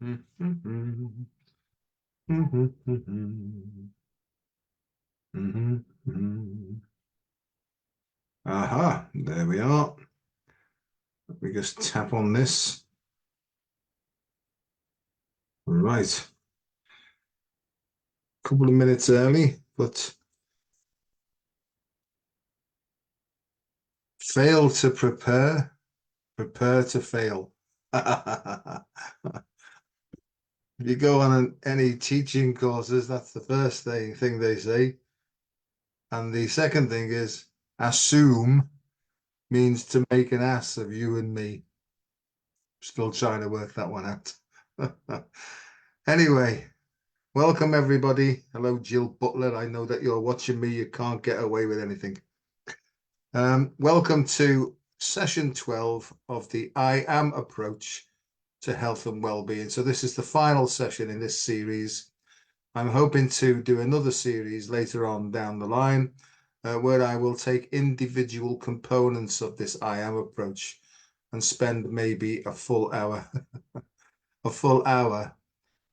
Aha, there we are. We just tap on this. Right. Couple of minutes early, but fail to prepare, prepare to fail. If you go on any teaching courses, that's the first thing they say. And the second thing is assume means to make an ass of you and me. Still trying to work that one out. Anyway, welcome everybody. Hello, Jill Butler. I know that you're watching me. You can't get away with anything. Welcome to session 12 of the IAM approach to health and well-being. So this is the final session in this series. I'm hoping to do another series later on down the line where I will take individual components of this IAM approach and spend maybe a full hour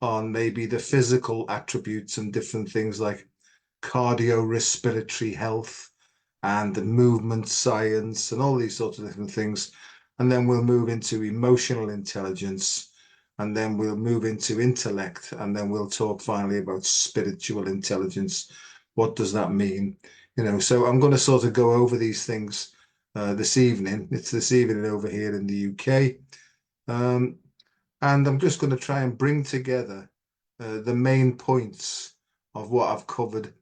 on maybe the physical attributes and different things like cardiorespiratory health and the movement science and all these sorts of different things. And then we'll move into emotional intelligence, and then we'll move into intellect, and then we'll talk finally about spiritual intelligence. What does that mean? So I'm going to sort of go over these things this evening. It's this evening over here in the UK. And I'm just going to try and bring together the main points of what I've covered.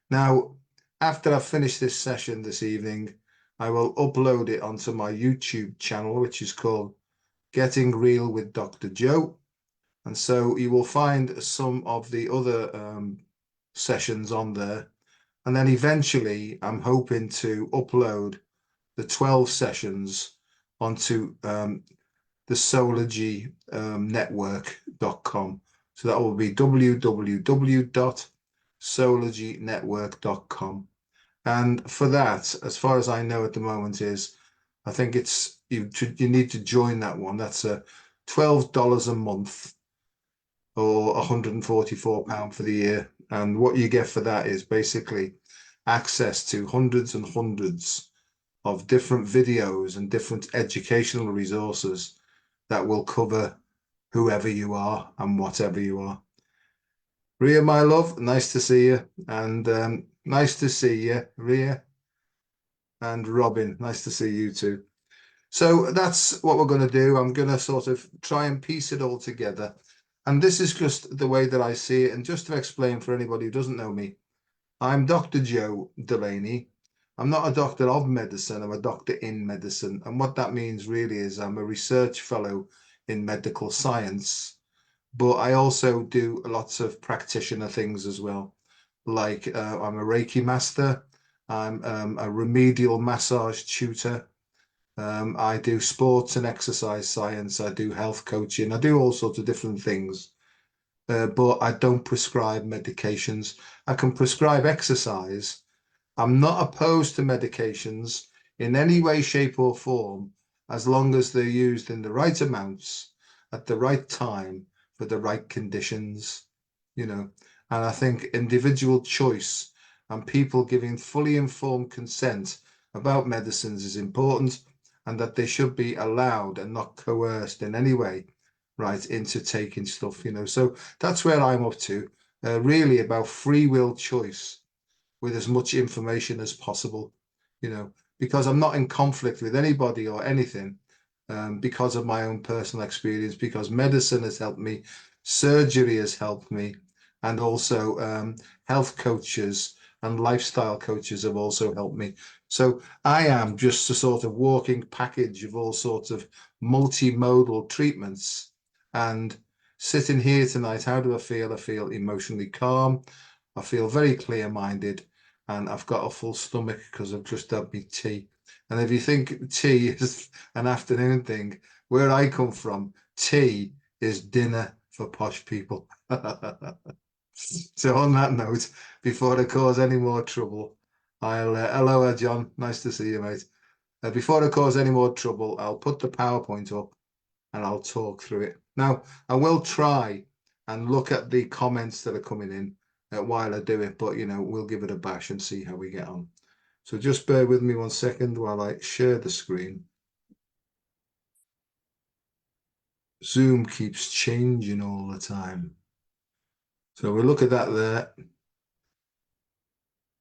Now, after I've finished this session this evening, I will upload it onto my YouTube channel, which is called Getting Real with Dr. Joe. And so you will find some of the other sessions on there. And then eventually, I'm hoping to upload the 12 sessions onto the Solargy network.com. So that will be www.solargynetwork.com. And for that, as far as I know at the moment, I think it's you need to join that one. That's $12 a month or £144 for the year. And what you get for that is basically access to hundreds and hundreds of different videos and different educational resources that will cover whoever you are and whatever you are. Ria, my love, nice to see you. And nice to see you, Ria. And Robin, nice to see you too. So that's what we're going to do. I'm going to sort of try and piece it all together. And this is just the way that I see it. And just to explain for anybody who doesn't know me, I'm Dr. Joe Delaney. I'm not a doctor of medicine, I'm a doctor in medicine. And what that means really is I'm a research fellow in medical science, but I also do lots of practitioner things as well. Like I'm a Reiki master, I'm a remedial massage tutor. I do sports and exercise science, I do health coaching, I do all sorts of different things. But I don't prescribe medications. I can prescribe exercise. I'm not opposed to medications in any way, shape, or form, as long as they're used in the right amounts at the right time for the right conditions, And I think individual choice and people giving fully informed consent about medicines is important, and that they should be allowed and not coerced in any way, right, into taking stuff, So that's where I'm up to, really about free will choice with as much information as possible, because I'm not in conflict with anybody or anything, because of my own personal experience, because medicine has helped me, surgery has helped me, and also health coaches and lifestyle coaches have also helped me. So I am just a sort of walking package of all sorts of multimodal treatments. And sitting here tonight, how do I feel? I feel emotionally calm. I feel very clear-minded, and I've got a full stomach because I've just had my tea. And if you think tea is an afternoon thing, where I come from, tea is dinner for posh people. So on that note, before I cause any more trouble, hello, John. Nice to see you, mate. Before I cause any more trouble, I'll put the PowerPoint up and I'll talk through it. Now, I will try and look at the comments that are coming in while I do it, but we'll give it a bash and see how we get on. So just bear with me 1 second while I share the screen. Zoom keeps changing all the time. So we'll look at that there.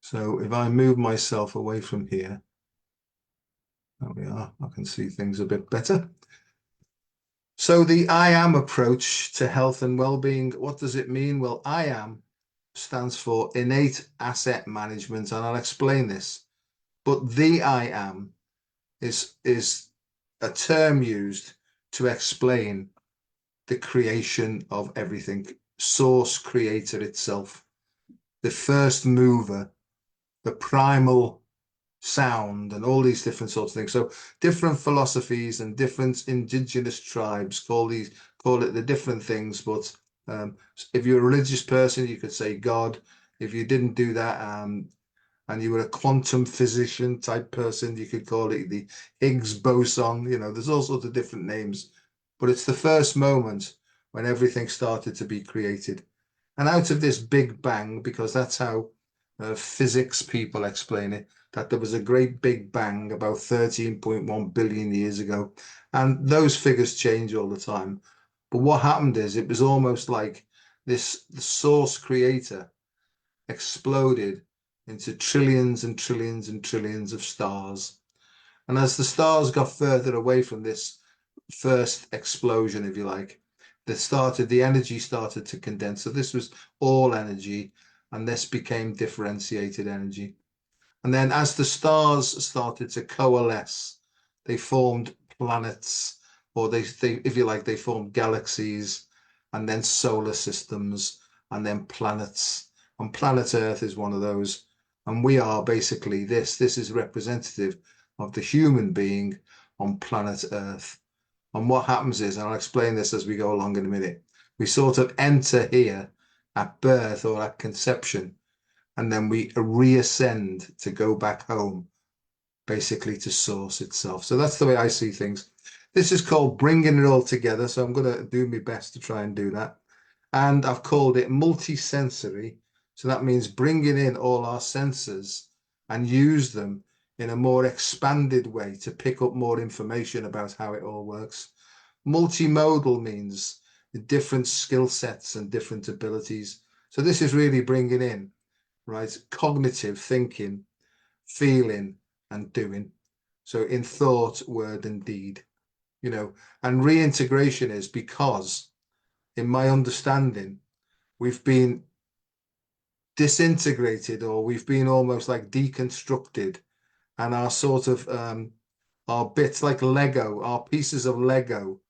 So if I move myself away from here, there we are, I can see things a bit better. So the IAM approach to health and well-being, what does it mean? Well, IAM stands for Innate Asset Management, and I'll explain this. But the IAM is a term used to explain the creation of everything, source creator itself, the first mover, the primal sound, and all these different sorts of things. So different philosophies and different indigenous tribes call it the different things. But if you're a religious person, you could say God. If you didn't do that, and you were a quantum physician type person, you could call it the Higgs boson. There's all sorts of different names, but it's the first moment when everything started to be created. And out of this big bang, because that's how physics people explain it, that there was a great big bang about 13.1 billion years ago. And those figures change all the time. But what happened is it was almost like the source creator exploded into trillions and trillions and trillions of stars. And as the stars got further away from this first explosion, if you like, the energy started to condense. So this was all energy, and this became differentiated energy. And then as the stars started to coalesce, they formed planets, or if you like, they formed galaxies, and then solar systems, and then planets. And planet Earth is one of those. And we are basically this. This is representative of the human being on planet Earth. And what happens is, and I'll explain this as we go along in a minute, we sort of enter here at birth or at conception, and then we reascend to go back home, basically to source itself. So that's the way I see things. This is called bringing it all together. So I'm going to do my best to try and do that. And I've called it multi-sensory. So that means bringing in all our senses and use them in a more expanded way to pick up more information about how it all works. Multimodal means different skill sets and different abilities. So this is really bringing in, right, cognitive thinking, feeling, and doing. So in thought, word, and deed, and reintegration is because, in my understanding, we've been disintegrated, or we've been almost like deconstructed, and our sort of our bits like Lego, our pieces of Lego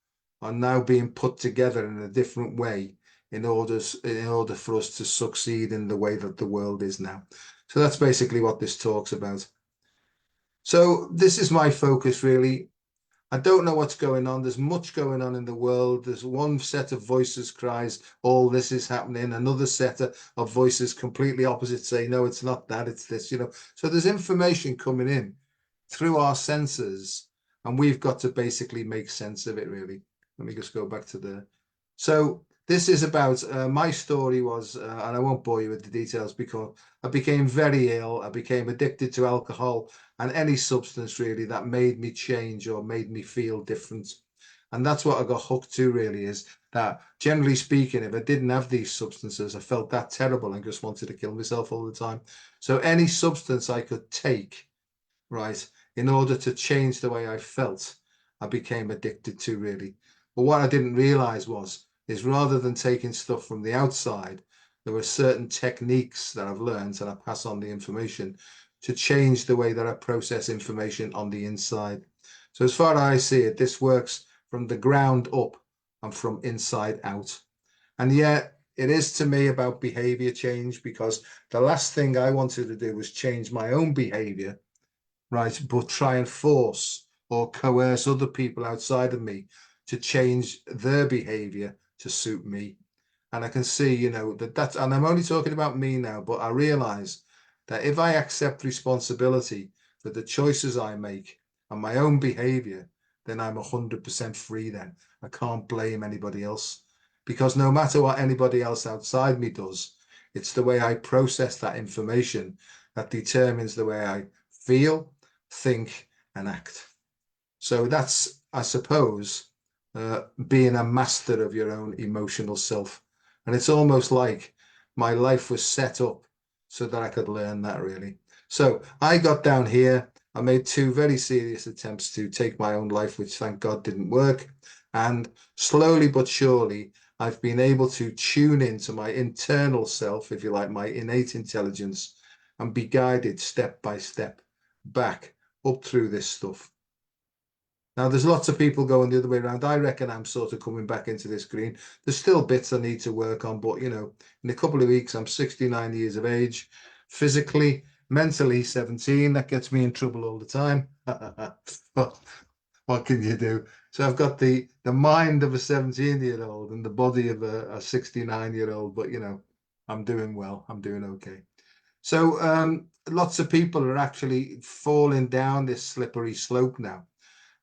are now being put together in a different way in order for us to succeed in the way that the world is now. So that's basically what this talks about. So this is my focus really. I don't know what's going on. There's much going on in the world. There's one set of voices cries, all this is happening. Another set of voices completely opposite say, no, it's not that, it's this. So there's information coming in through our senses, and we've got to basically make sense of it, really. Let me just go back to there. So this is about my story was, and I won't bore you with the details because I became very ill. I became addicted to alcohol and any substance really that made me change or made me feel different. And that's what I got hooked to really, is that generally speaking, if I didn't have these substances, I felt that terrible and just wanted to kill myself all the time. So any substance I could take, right, in order to change the way I felt, I became addicted to really. But what I didn't realize is rather than taking stuff from the outside, there were certain techniques that I've learned, and I pass on the information to change the way that I process information on the inside. So as far as I see it, this works from the ground up and from inside out. And yet it is to me about behavior change, because the last thing I wanted to do was change my own behavior, right? But try and force or coerce other people outside of me to change their behavior to suit me. And I can see, and I'm only talking about me now, but I realize that if I accept responsibility for the choices I make and my own behavior, then I'm 100% free then. I can't blame anybody else because no matter what anybody else outside me does, it's the way I process that information that determines the way I feel, think, and act. So that's, I suppose, being a master of your own emotional self. And it's almost like my life was set up so that I could learn that really. So I got down here. I made two very serious attempts to take my own life, which thank God didn't work. And slowly but surely, I've been able to tune into my internal self, if you like, my innate intelligence, and be guided step by step back up through this stuff. Now, there's lots of people going the other way around. I reckon I'm sort of coming back into this green. There's still bits I need to work on, but in a couple of weeks, I'm 69 years of age, physically, mentally 17. That gets me in trouble all the time. But what can you do? So I've got the mind of a 17-year-old and the body of a 69-year-old, but I'm doing well. I'm doing okay. So lots of people are actually falling down this slippery slope now.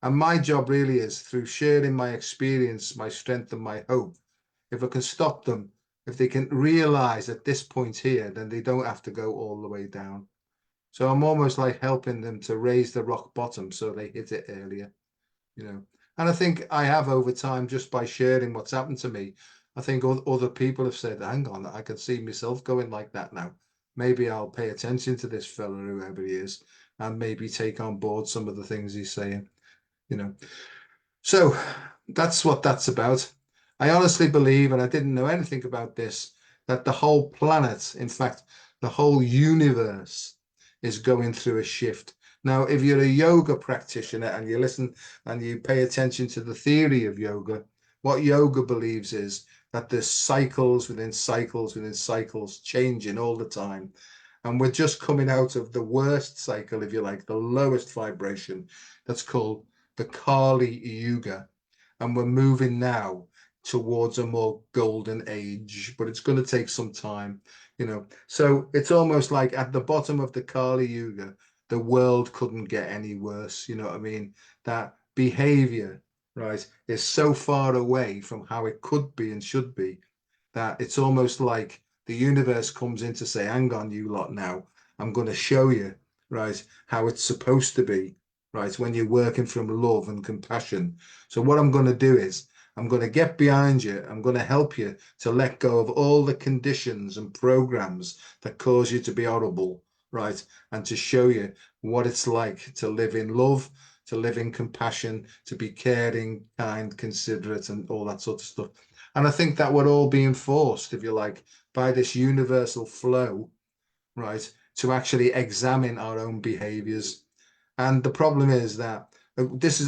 And my job really is through sharing my experience, my strength, and my hope. If I can stop them, if they can realize at this point here, then they don't have to go all the way down. So I'm almost like helping them to raise the rock bottom so they hit it earlier, you know. And I think I have over time just by sharing what's happened to me. I think other people have said, hang on, I can see myself going like that now. Maybe I'll pay attention to this fella, whoever he is, and maybe take on board some of the things he's saying, you know. So that's what that's about. I honestly believe, and I didn't know anything about this, that the whole planet, in fact, the whole universe is going through a shift. Now, if you're a yoga practitioner and you listen and you pay attention to the theory of yoga, what yoga believes is that there's cycles within cycles within cycles changing all the time. And we're just coming out of the worst cycle, if you like, the lowest vibration that's called the Kali Yuga, and we're moving now towards a more golden age, but it's going to take some time. So it's almost like at the bottom of the Kali Yuga, the world couldn't get any worse. You know what I mean? That behavior, right, is so far away from how it could be and should be that it's almost like the universe comes in to say, hang on, you lot now, I'm going to show you, right, how it's supposed to be, right, when you're working from love and compassion. So what I'm going to do is I'm going to get behind you. I'm going to help you to let go of all the conditions and programs that cause you to be horrible, right, and to show you what it's like to live in love, to live in compassion, to be caring, kind, considerate, and all that sort of stuff. And I think that we're all being forced, if you like, by this universal flow, right, to actually examine our own behaviors. And the problem is that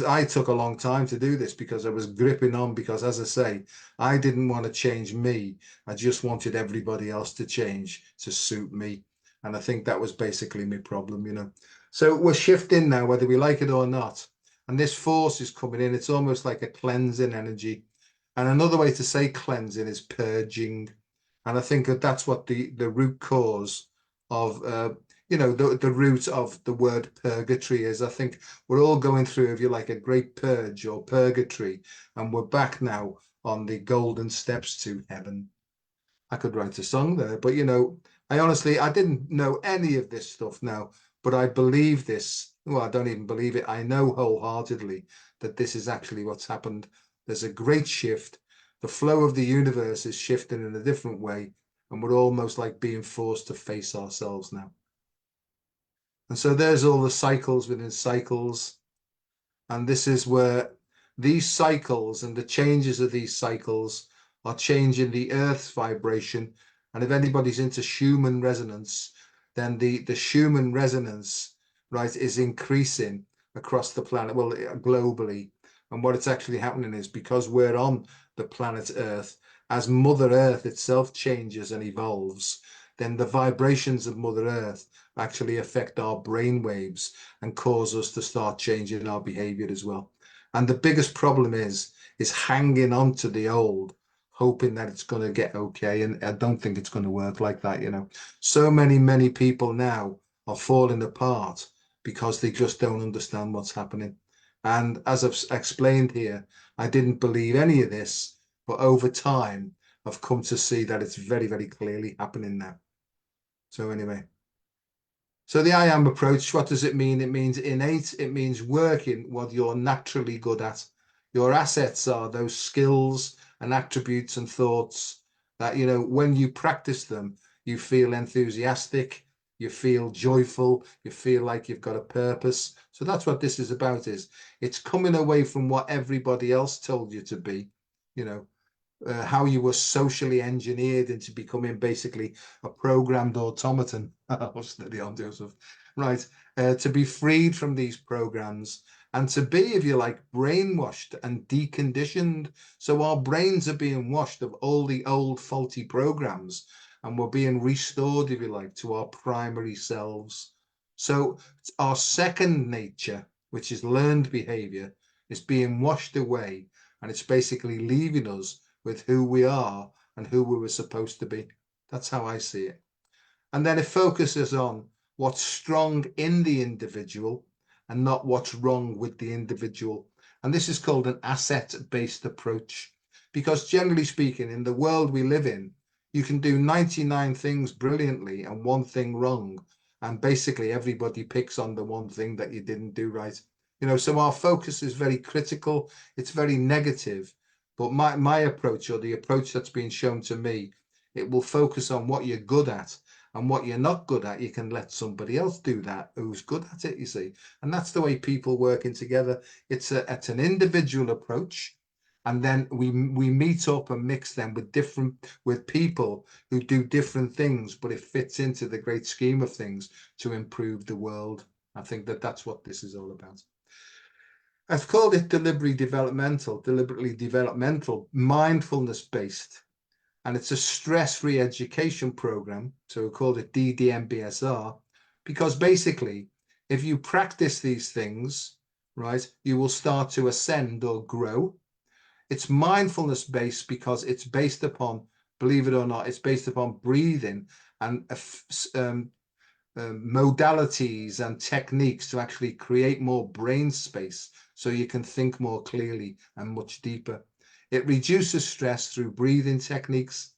I took a long time to do this because I was gripping on, because as I say, I didn't want to change me. I just wanted everybody else to change to suit me. And I think that was basically my problem. So we're shifting now, whether we like it or not. And this force is coming in. It's almost like a cleansing energy. And another way to say cleansing is purging. And I think that that's what the root cause of the root of the word purgatory is. I think we're all going through, if you like, a great purge or purgatory, and we're back now on the golden steps to heaven. I could write a song there, but I didn't know any of this stuff now, but I believe this. Well, I don't even believe it. I know wholeheartedly that this is actually what's happened. There's a great shift. The flow of the universe is shifting in a different way, and we're almost like being forced to face ourselves now. And so there's all the cycles within cycles. And this is where these cycles and the changes of these cycles are changing the Earth's vibration. And if anybody's into Schumann resonance, then the Schumann resonance, right, is increasing across the planet, well, globally. And what it's actually happening is because we're on the planet Earth, as Mother Earth itself changes and evolves, then the vibrations of Mother Earth actually affect our brain waves and cause us to start changing our behavior as well. And the biggest problem is hanging on to the old, hoping that it's going to get okay. And I don't think it's going to work like that. So many people now are falling apart because they just don't understand what's happening. And as I've explained here, I didn't believe any of this, but over time, I've come to see that it's very, very clearly happening now. So anyway, so the I am approach, what does it mean? It means innate. It means working what you're naturally good at. Your assets are those skills and attributes and thoughts that, when you practice them, you feel enthusiastic, you feel joyful, you feel like you've got a purpose. So that's what this is about, is it's coming away from what everybody else told you to be, you know, how you were socially engineered into becoming basically a programmed automaton. Oh, steady on, Joseph. Right. To be freed from these programs and to be, if you like, brainwashed and deconditioned. So our brains are being washed of all the old faulty programs and we're being restored, if you like, to our primary selves. So our second nature, which is learned behavior, is being washed away and it's basically leaving us with who we are and who we were supposed to be. That's how I see it. And then it focuses on what's strong in the individual and not what's wrong with the individual. And this is called an asset-based approach. Because generally speaking, in the world we live in, you can do 99 things brilliantly and one thing wrong. And basically everybody picks on the one thing that you didn't do right. So our focus is very critical. It's very negative. But my approach, or the approach that's been shown to me, it will focus on what you're good at, and what you're not good at, you can let somebody else do that who's good at it, you see. And that's the way people working together. It's an individual approach. And then we meet up and mix them with people who do different things, but it fits into the great scheme of things to improve the world. I think that that's what this is all about. I've called it deliberately developmental, mindfulness based, and it's a stress-free education program. So we called it DDMBSR because basically, if you practice these things, right, you will start to ascend or grow. It's mindfulness based because it's based upon, believe it or not, it's based upon breathing and modalities and techniques to actually create more brain space so you can think more clearly and much deeper. It reduces stress through breathing techniques.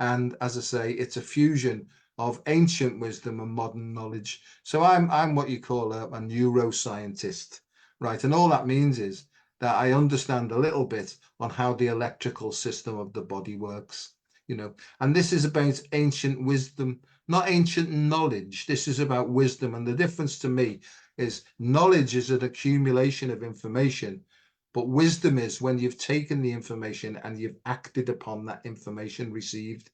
And as I say, it's a fusion of ancient wisdom and modern knowledge. So I'm what you call a neuroscientist, right? And all that means is that I understand a little bit on how the electrical system of the body works, And this is about ancient wisdom, not ancient knowledge. This is about wisdom. And the difference to me is knowledge is an accumulation of information. But wisdom is when you've taken the information and you've acted upon that information received,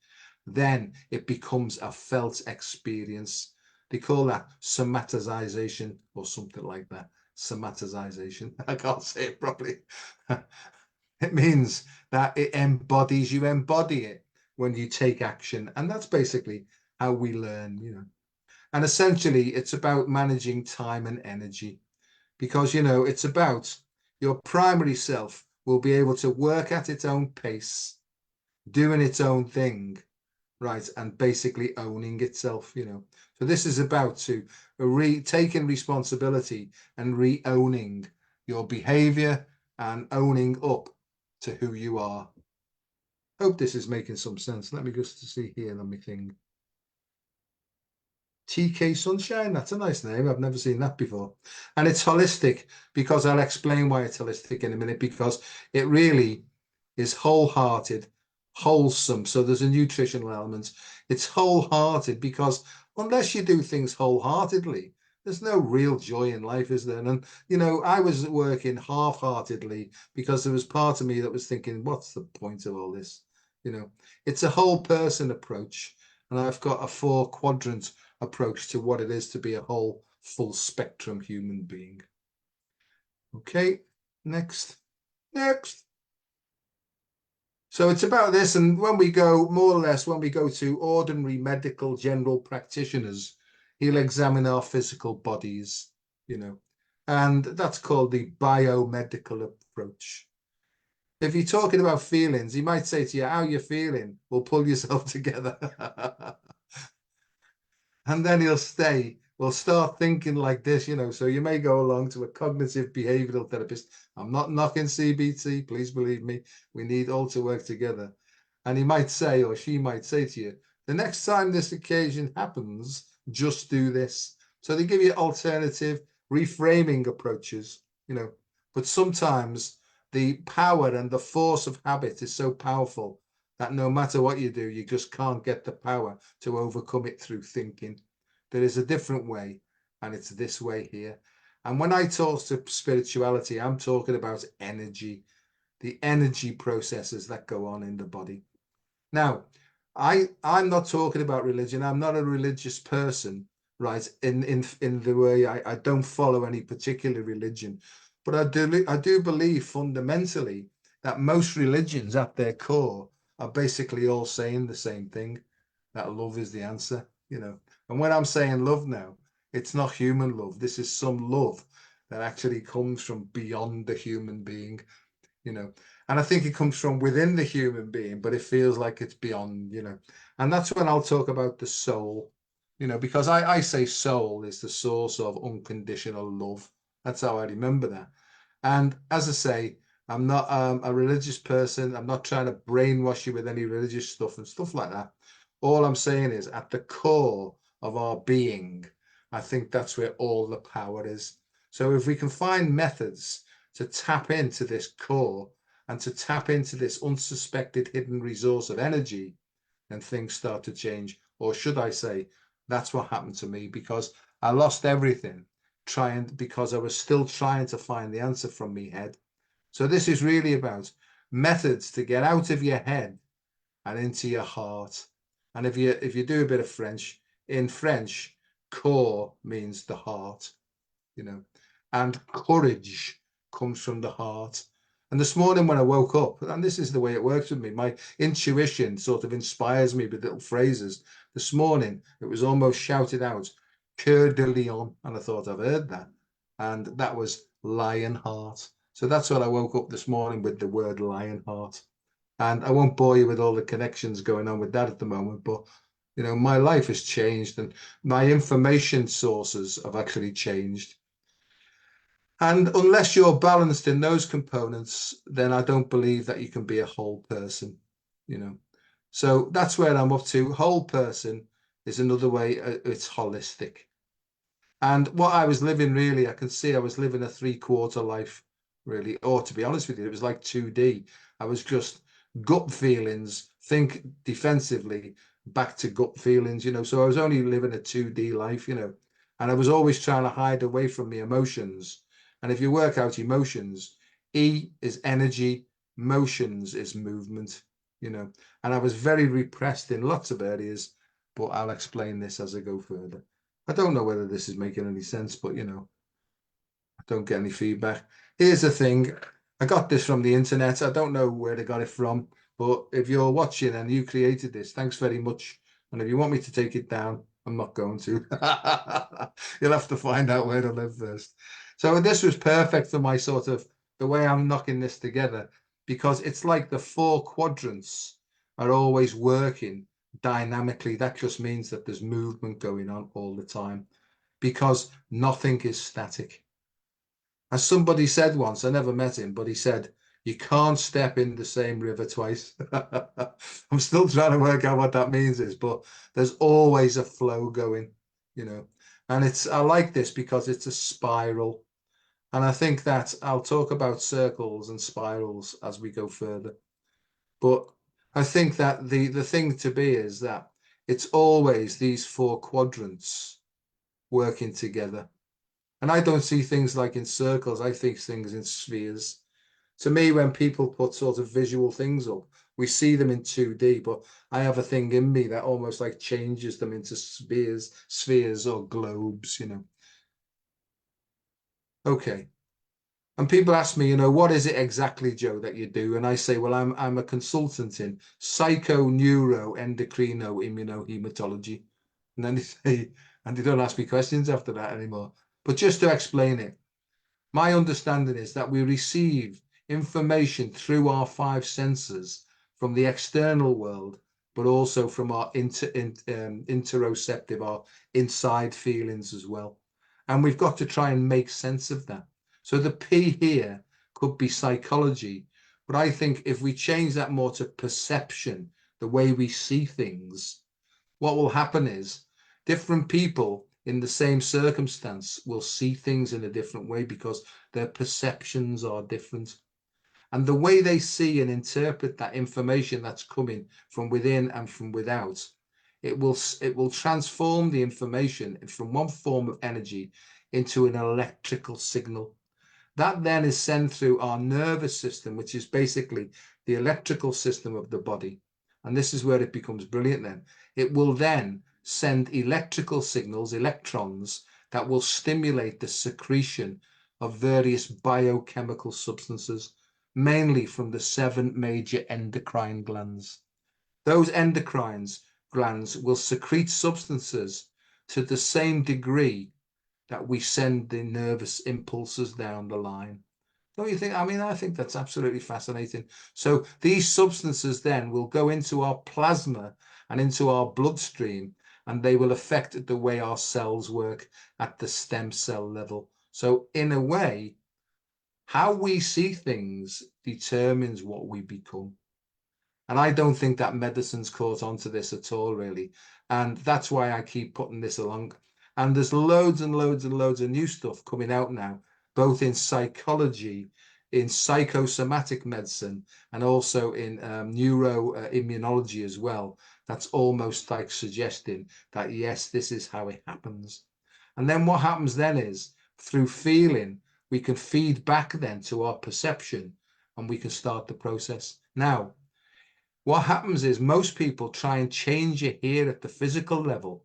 then it becomes a felt experience. They call that somatization or something like that. Somatization. I can't say it properly. It means that it embodies, you embody it when you take action. And that's basically how we learn. And essentially, it's about managing time and energy because, it's about your primary self will be able to work at its own pace, doing its own thing, right, and basically owning itself. So this is about to taking responsibility and re-owning your behavior and owning up to who you are. Hope this is making some sense. Let me just see here. Let me think. TK Sunshine, that's a nice name. I've never seen that before. And it's holistic because I'll explain why it's holistic in a minute, because it really is wholehearted, wholesome. So there's a nutritional element. It's wholehearted because unless you do things wholeheartedly, there's no real joy in life, is there? And, I was working half-heartedly because there was part of me that was thinking, what's the point of all this? It's a whole person approach. And I've got a 4-quadrant approach to what it is to be a whole full spectrum human being. Okay, next. So it's about this, and when we go, more or less, when we go to ordinary medical general practitioners, he'll examine our physical bodies, and that's called the biomedical approach. If you're talking about feelings, he might say to you, how you feeling? Well, pull yourself together. And then he'll stay well, start thinking like this, so you may go along to a cognitive behavioral therapist. I'm not knocking CBT, please believe me. We need all to work together. And he might say, or she might say to you, the next time this occasion happens, just do this. So they give you alternative reframing approaches, but sometimes the power and the force of habit is so powerful that no matter what you do, you just can't get the power to overcome it through thinking. There is a different way, and it's this way here. And when I talk to spirituality, I'm talking about energy, the energy processes that go on in the body. Now, I'm not talking about religion. I'm not a religious person, right? In the way I don't follow any particular religion, but I do believe fundamentally that most religions at their core are basically all saying the same thing, that love is the answer. And when I'm saying love now, it's not human love. This is some love that actually comes from beyond the human being you know. And I think it comes from within the human being, but it feels like it's beyond. And that's when I'll talk about the soul, because I say soul is the source of unconditional love. That's how I remember that. And as I say, I'm not a religious person. I'm not trying to brainwash you with any religious stuff and stuff like that. All I'm saying is at the core of our being, I think that's where all the power is. So if we can find methods to tap into this core and to tap into this unsuspected hidden resource of energy, then things start to change. Or should I say, that's what happened to me because I lost everything because I was still trying to find the answer from me head. So this is really about methods to get out of your head and into your heart. And if you do a bit of French, in French, core means the heart you know, and courage comes from the heart. And this morning when I woke up, and this is the way it works with me, my intuition sort of inspires me with little phrases. This morning it was almost shouted out, Coeur de Lion, and I thought I've heard that. And that was lion heart. So that's what I woke up this morning with the word lion heart. And I won't bore you with all the connections going on with that at the moment, but my life has changed and my information sources have actually changed. And unless you're balanced in those components, then I don't believe that you can be a whole person. So that's where I'm up to. Whole person is another way, it's holistic. And what I was living really, I can see I was living a three-quarter life, really. Or to be honest with you, it was like 2D. I was just gut feelings, think defensively, back to gut feelings. So I was only living a 2D life. And I was always trying to hide away from the emotions. And if you work out emotions, E is energy, motions is movement. And I was very repressed in lots of areas, but I'll explain this as I go further. I don't know whether this is making any sense, but I don't get any feedback. Here's the thing. I got this from the internet. I don't know where they got it from, but if you're watching and you created this, thanks very much. And if you want me to take it down, I'm not going to. You'll have to find out where to live first. So this was perfect for my sort of the way I'm knocking this together because it's like the four quadrants are always working dynamically. That just means that there's movement going on all the time because nothing is static. As somebody said once, I never met him, but he said, you can't step in the same river twice. I'm still trying to work out what that means but there's always a flow going. And I like this because it's a spiral. And I think that I'll talk about circles and spirals as we go further. But I think that the thing to be is that it's always these four quadrants working together. And I don't see things like in circles, I think things in spheres. To me, when people put sort of visual things up, we see them in 2D, but I have a thing in me that almost like changes them into spheres or globes. Okay. And people ask me, what is it exactly, Joe, that you do? And I say, well, I'm a consultant in psycho, neuro, endocrino, immunohematology. And then they say, and they don't ask me questions after that anymore. But just to explain it, my understanding is that we receive information through our five senses from the external world, but also from our interoceptive, our inside feelings as well. And we've got to try and make sense of that. So the P here could be psychology, but I think if we change that more to perception, the way we see things, what will happen is different people in the same circumstance will see things in a different way because their perceptions are different. And the way they see and interpret that information that's coming from within and from without, it will transform the information from one form of energy into an electrical signal. That then is sent through our nervous system, which is basically the electrical system of the body. And this is where it becomes brilliant then. It will then send electrical signals, electrons, that will stimulate the secretion of various biochemical substances, mainly from the 7 major endocrine glands. Those endocrine glands will secrete substances to the same degree that we send the nervous impulses down the line. Don't you think? I mean, I think that's absolutely fascinating. So these substances then will go into our plasma and into our bloodstream, and they will affect the way our cells work at the stem cell level. So in a way, how we see things determines what we become. And I don't think that medicine's caught onto this at all, really. And that's why I keep putting this along. And there's loads and loads and loads of new stuff coming out now, both in psychology, in psychosomatic medicine, and also in neuroimmunology as well. That's almost like suggesting that, yes, this is how it happens. And then what happens then is through feeling, we can feed back then to our perception and we can start the process. Now, what happens is most people try and change it here at the physical level,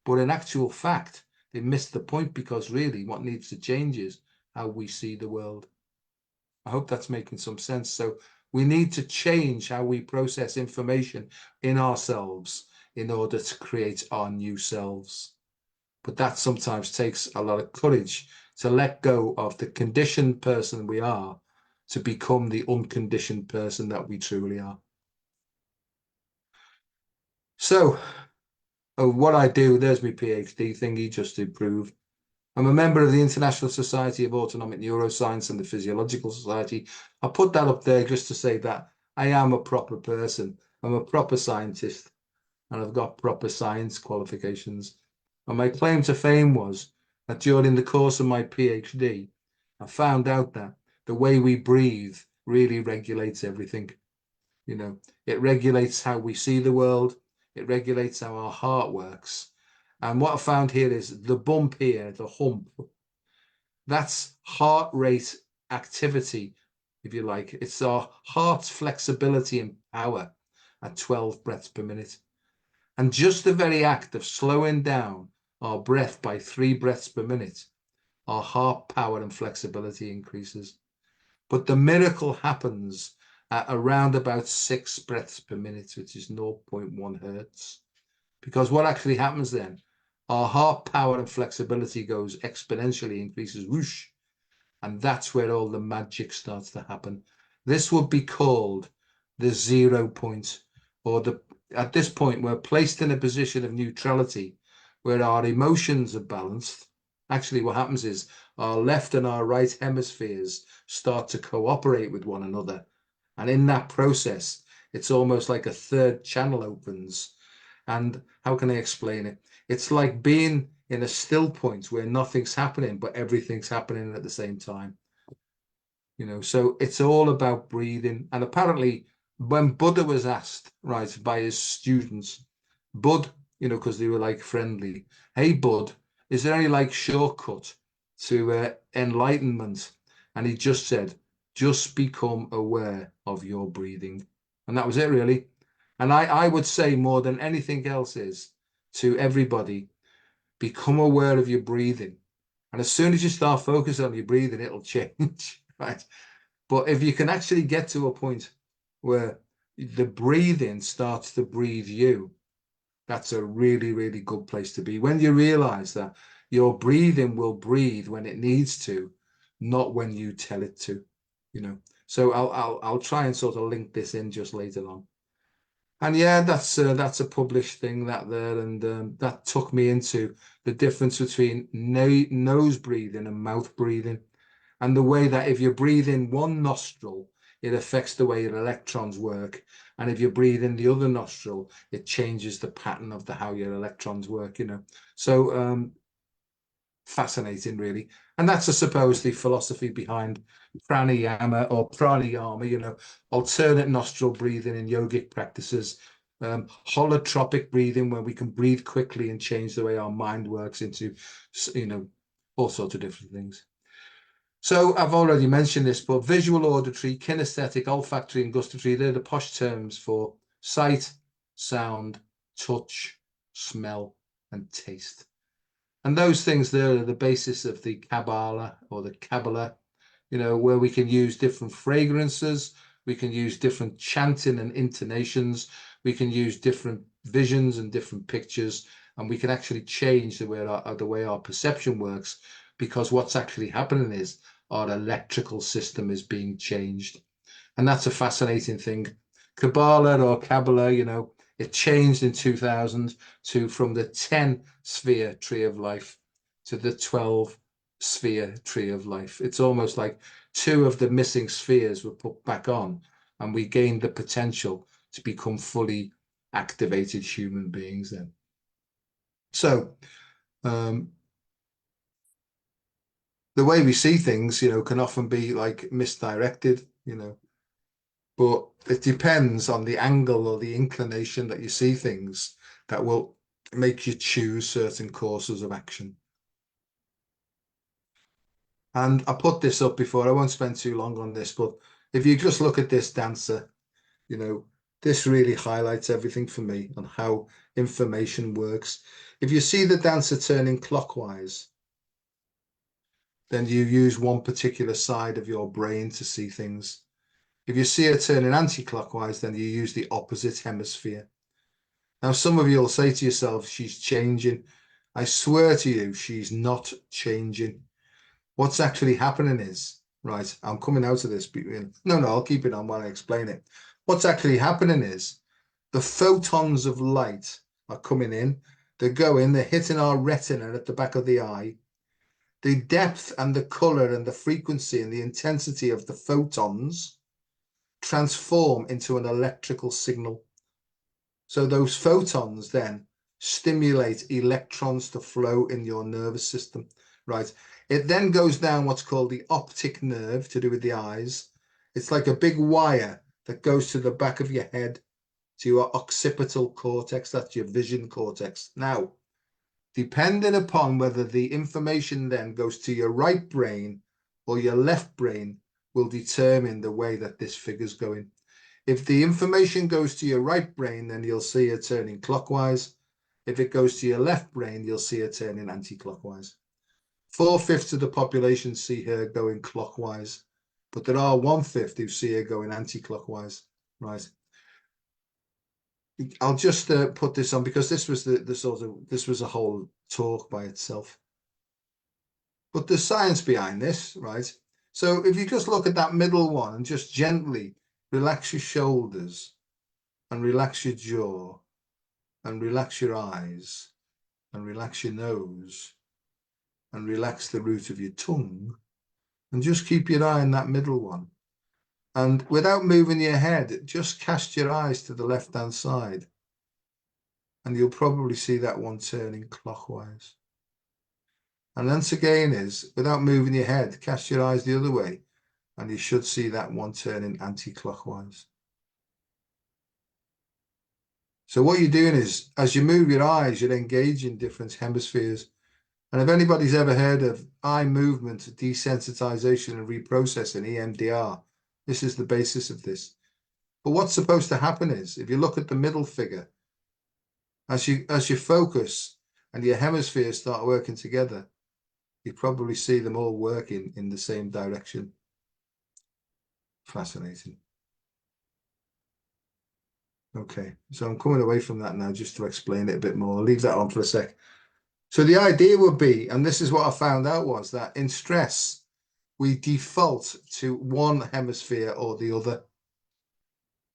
but in actual fact, they miss the point because really what needs to change is how we see the world. I hope that's making some sense. So we need to change how we process information in ourselves in order to create our new selves. But that sometimes takes a lot of courage to let go of the conditioned person we are to become the unconditioned person that we truly are. So, what I do, there's my PhD thingy just to prove. I'm a member of the International Society of Autonomic Neuroscience and the Physiological Society. I put that up there just to say that I am a proper person. I'm a proper scientist and I've got proper science qualifications. And my claim to fame was that during the course of my PhD, I found out that the way we breathe really regulates everything. It regulates how we see the world. It regulates how our heart works. And what I found here is the bump here, the hump, that's heart rate activity, if you like. It's our heart's flexibility and power at 12 breaths per minute. And just the very act of slowing down our breath by 3 breaths per minute, our heart power and flexibility increases. But the miracle happens at around about 6 breaths per minute, which is 0.1 hertz. Because what actually happens then, our heart power and flexibility goes exponentially, increases, whoosh, and that's where all the magic starts to happen. This would be called the 0 point, or at this point, we're placed in a position of neutrality where our emotions are balanced. Actually, what happens is our left and our right hemispheres start to cooperate with one another. And in that process, it's almost like a third channel opens. And how can I explain it? It's like being in a still point where nothing's happening, but everything's happening at the same time. So it's all about breathing. And apparently, when Buddha was asked, right, by his students, Bud, because they were like friendly, hey, Bud, is there any like shortcut to enlightenment? And he just said, just become aware of your breathing. And that was it, really. And I would say more than anything else is to everybody, become aware of your breathing. And as soon as you start focusing on your breathing, it'll change, right? But if you can actually get to a point where the breathing starts to breathe you, that's a really, really good place to be. When you realize that your breathing will breathe when it needs to, not when you tell it to. So I'll try and sort of link this in just later on. And yeah, that's a published thing that there, and that took me into the difference between nose breathing and mouth breathing, and the way that if you breathe in one nostril, it affects the way your electrons work, and if you breathe in the other nostril, it changes the pattern of the how your electrons work. So fascinating, really. And that's, I suppose, the philosophy behind pranayama, alternate nostril breathing in yogic practices, holotropic breathing, where we can breathe quickly and change the way our mind works into, you know, all sorts of different things. So I've already mentioned this, but visual, auditory, kinesthetic, olfactory, and gustatory, they're the posh terms for sight, sound, touch, smell, and taste. And those things there are the basis of the Kabbalah or the Kabbalah, where we can use different fragrances, we can use different chanting and intonations, we can use different visions and different pictures, and we can actually change the way our perception works, because what's actually happening is our electrical system is being changed. And that's a fascinating thing. Kabbalah or Kabbalah, it changed in 2000 from the 10 sphere tree of life to the 12 sphere tree of life. It's almost like two of the missing spheres were put back on, and we gained the potential to become fully activated human beings then. So, the way we see things, can often be like misdirected, but it depends on the angle or the inclination that you see things that will make you choose certain courses of action. And I put this up before, I won't spend too long on this, but if you just look at this dancer, this really highlights everything for me on how information works. If you see the dancer turning clockwise, then you use one particular side of your brain to see things. If you see her turning anti-clockwise, then you use the opposite hemisphere. Now, some of you will say to yourself, she's changing. I swear to you, she's not changing. What's actually happening is, right, I'm coming out of this. No, I'll keep it on while I explain it. What's actually happening is the photons of light are coming in. They're hitting our retina at the back of the eye. The depth and the color and the frequency and the intensity of the photons transform into an electrical signal. So those photons then stimulate electrons to flow in your nervous system, right? It then goes down what's called the optic nerve, to do with the eyes. It's like a big wire that goes to the back of your head, to your occipital cortex, that's your vision cortex. Now, depending upon whether the information then goes to your right brain or your left brain will determine the way that this figure's going. If the information goes to your right brain, then you'll see it turning clockwise. If it goes to your left brain, you'll see it turning anti-clockwise. 4/5 of the population see her going clockwise, but there are 1/5 who see her going anti-clockwise, right? I'll just put this on because this was this was a whole talk by itself. But there's science behind this, right? So if you just look at that middle one and just gently relax your shoulders and relax your jaw and relax your eyes and relax your nose and relax the root of your tongue and just keep your eye on that middle one. And without moving your head, just cast your eyes to the left-hand side and you'll probably see that one turning clockwise. And once again without moving your head, cast your eyes the other way and you should see that one turning anti-clockwise. So what you're doing is, as you move your eyes, you're engaging different hemispheres. And if anybody's ever heard of eye movement desensitization and reprocessing, EMDR, this is the basis of this. But what's supposed to happen is, if you look at the middle figure, as you focus and your hemispheres start working together, you probably see them all working in the same direction. Fascinating. Okay, so I'm coming away from that now just to explain it a bit more. I'll leave that on for a sec. So the idea would be, and this is what I found out, was that in stress, we default to one hemisphere or the other.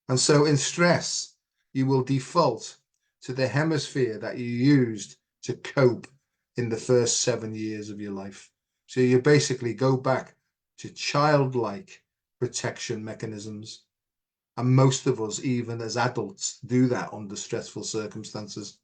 And so in stress, you will default to the hemisphere that you used to cope in the first 7 years of your life. So you basically go back to childlike protection mechanisms. And most of us, even as adults, do that under stressful circumstances.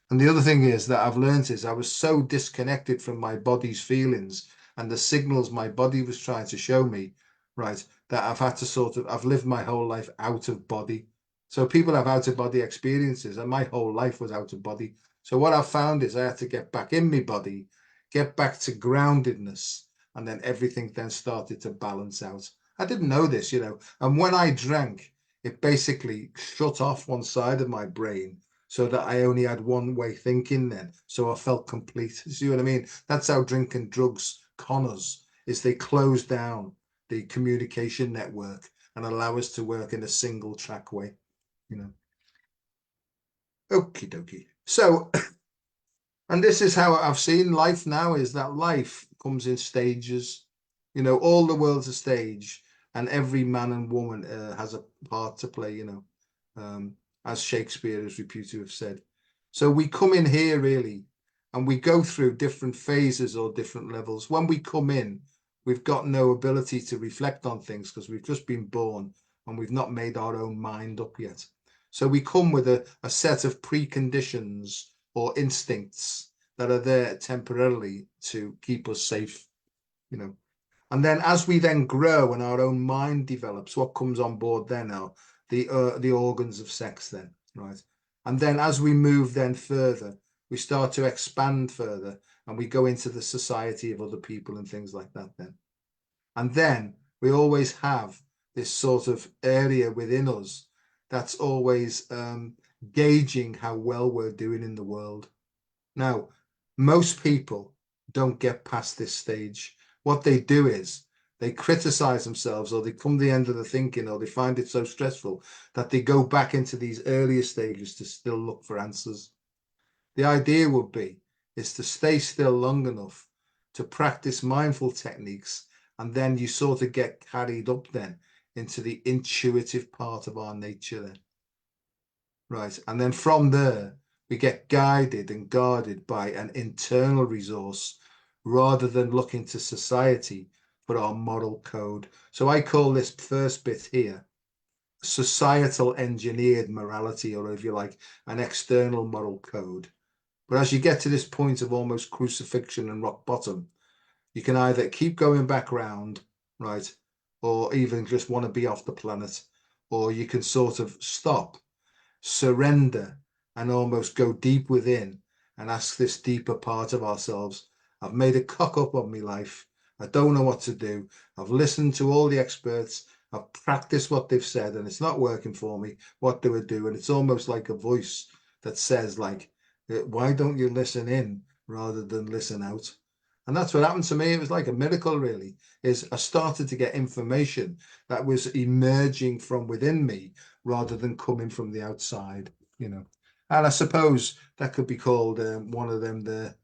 And the other thing is that I've learned is I was so disconnected from my body's feelings and the signals my body was trying to show me, right, that I've had to I've lived my whole life out of body. So people have out of body experiences, and my whole life was out of body. So what I found is I had to get back in my body, get back to groundedness, and then everything then started to balance out. I didn't know this, and when I drank, it basically shut off one side of my brain so that I only had one way thinking then. So I felt complete. See what I mean? That's how drink and drugs con us, is they close down the communication network and allow us to work in a single track way, you know. Okie dokie. So, and this is how I've seen life now, is that life comes in stages. All the world's a stage, and every man and woman has a part to play, as Shakespeare is reputed to have said. So we come in here really, and we go through different phases or different levels. When we come in, we've got no ability to reflect on things because we've just been born and we've not made our own mind up yet. So we come with a set of preconditions or instincts that are there temporarily to keep us safe, you know. And then as we then grow and our own mind develops, what comes on board then are the organs of sex then, right? And then as we move then further, we start to expand further and we go into the society of other people and things like that then. And then we always have this sort of area within us that's always gauging how well we're doing in the world. Now, most people don't get past this stage. What they do is they criticize themselves, or they come to the end of the thinking, or they find it so stressful that they go back into these earlier stages to still look for answers. The idea would be is to stay still long enough to practice mindful techniques, and then you sort of get carried up then into the intuitive part of our nature then. Right. And then from there, we get guided and guarded by an internal resource rather than looking to society for our moral code. So I call this first bit here societal engineered morality, or if you like, an external moral code. But as you get to this point of almost crucifixion and rock bottom, you can either keep going back round, right, or even just want to be off the planet, or you can sort of stop, surrender, and almost go deep within and ask this deeper part of ourselves. I've made a cock up of my life. I don't know what to do. I've listened to all the experts. I've practiced what they've said and it's not working for me. What do I do? And it's almost like a voice that says, like, why don't you listen in rather than listen out? And that's what happened to me. It was like a miracle, really, is I started to get information that was emerging from within me rather than coming from the outside. And I suppose that could be called one of them, the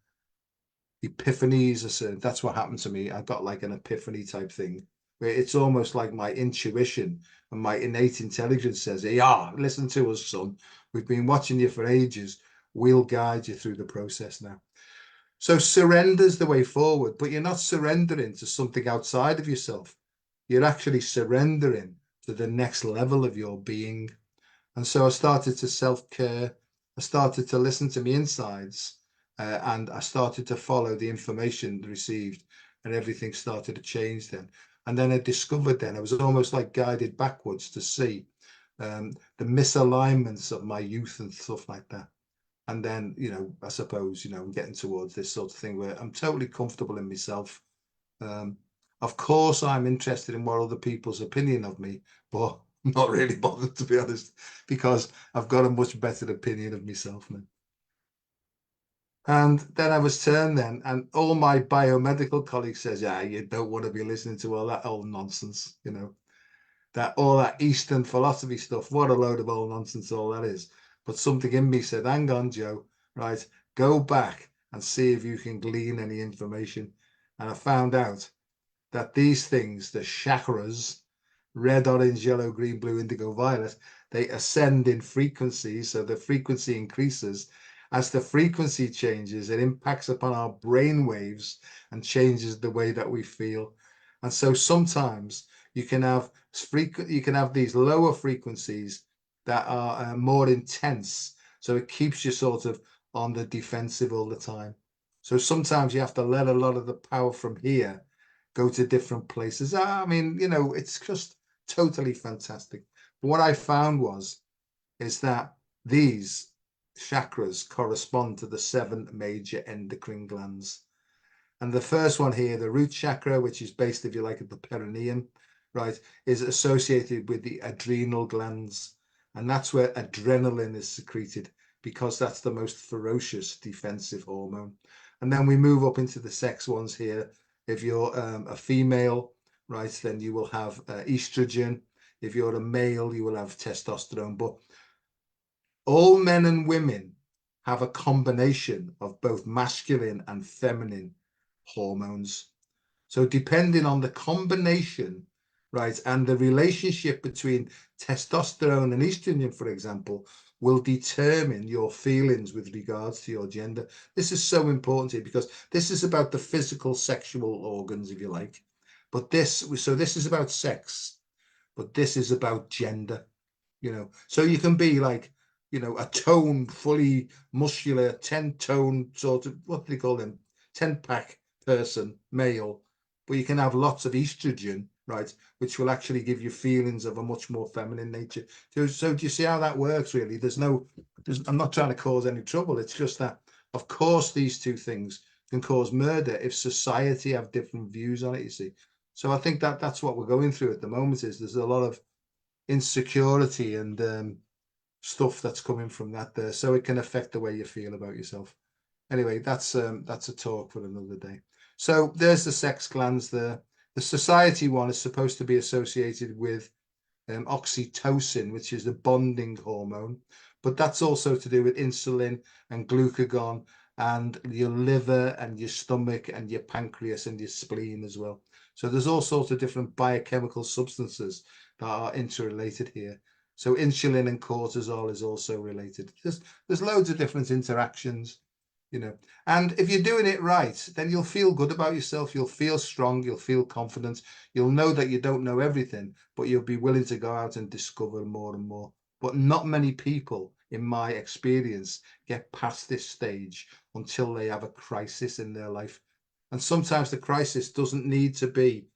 epiphanies. That's what happened to me. I got like an epiphany type thing where it's almost like my intuition and my innate intelligence says, yeah, listen to us, son. We've been watching you for ages. We'll guide you through the process now. So surrender's the way forward, but you're not surrendering to something outside of yourself. You're actually surrendering to the next level of your being. And so I started to self-care. I started to listen to my insides, and I started to follow the information received, and everything started to change then. And then I discovered then, I was almost like guided backwards to see the misalignments of my youth and stuff like that. And then, I suppose, I'm getting towards this sort of thing where I'm totally comfortable in myself. Um, of course, I'm interested in what other people's opinion of me, but I'm not really bothered, to be honest, because I've got a much better opinion of myself now. And then I was turned then, and all my biomedical colleagues says, yeah, you don't want to be listening to all that old nonsense, that all that Eastern philosophy stuff. What a load of old nonsense all that is. But something in me said, hang on, Joe, right, go back and see if you can glean any information. And I found out that these things, the chakras red, orange, yellow, green, blue, indigo, violet, they ascend in frequency. So the frequency increases. As the frequency changes, it impacts upon our brain waves and changes the way that we feel. And so sometimes you can have these lower frequencies that are more intense. So it keeps you sort of on the defensive all the time. So sometimes you have to let a lot of the power from here go to different places. I mean, it's just totally fantastic. But what I found is that these chakras correspond to the seven major endocrine glands. And the first one here, the root chakra, which is based, if you like, at the perineum, right, is associated with the adrenal glands. And that's where adrenaline is secreted, because that's the most ferocious defensive hormone. And then we move up into the sex ones here. If you're a female, right, then you will have estrogen. If you're a male, you will have testosterone. But all men and women have a combination of both masculine and feminine hormones. So depending on the combination, right, and the relationship between testosterone and estrogen, for example, will determine your feelings with regards to your gender. This is so important here because this is about the physical sexual organs, if you like. But this is about sex, but this is about gender. So you can be like, a toned, fully muscular, 10-tone sort of, what do they call them? 10-pack person, male, but you can have lots of estrogen, right, which will actually give you feelings of a much more feminine nature. So do you see how that works, really? I'm not trying to cause any trouble. It's just that, of course, these two things can cause murder if society have different views on it, you see. So I think that that's what we're going through at the moment, is there's a lot of insecurity and stuff that's coming from that there, so it can affect the way you feel about yourself. Anyway, that's a talk for another day. So there's the sex glands there. The society one is supposed to be associated with oxytocin, which is the bonding hormone, but that's also to do with insulin and glucagon and your liver and your stomach and your pancreas and your spleen as well. So there's all sorts of different biochemical substances that are interrelated here. So insulin and cortisol is also related. There's loads of different interactions, and if you're doing it right, then you'll feel good about yourself. You'll feel strong. You'll feel confident. You'll know that you don't know everything, but you'll be willing to go out and discover more and more. But not many people, in my experience, get past this stage until they have a crisis in their life. And sometimes the crisis doesn't need to be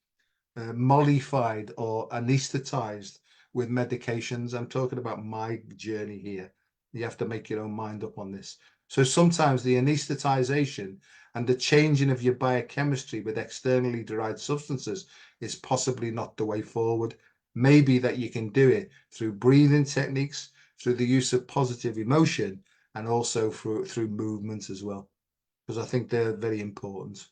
mollified or anesthetized with medications. I'm talking about my journey here. You have to make your own mind up on this. So sometimes the anesthetization and the changing of your biochemistry with externally derived substances is possibly not the way forward. Maybe that you can do it through breathing techniques, through the use of positive emotion, and also through movement as well, because I think they're very important.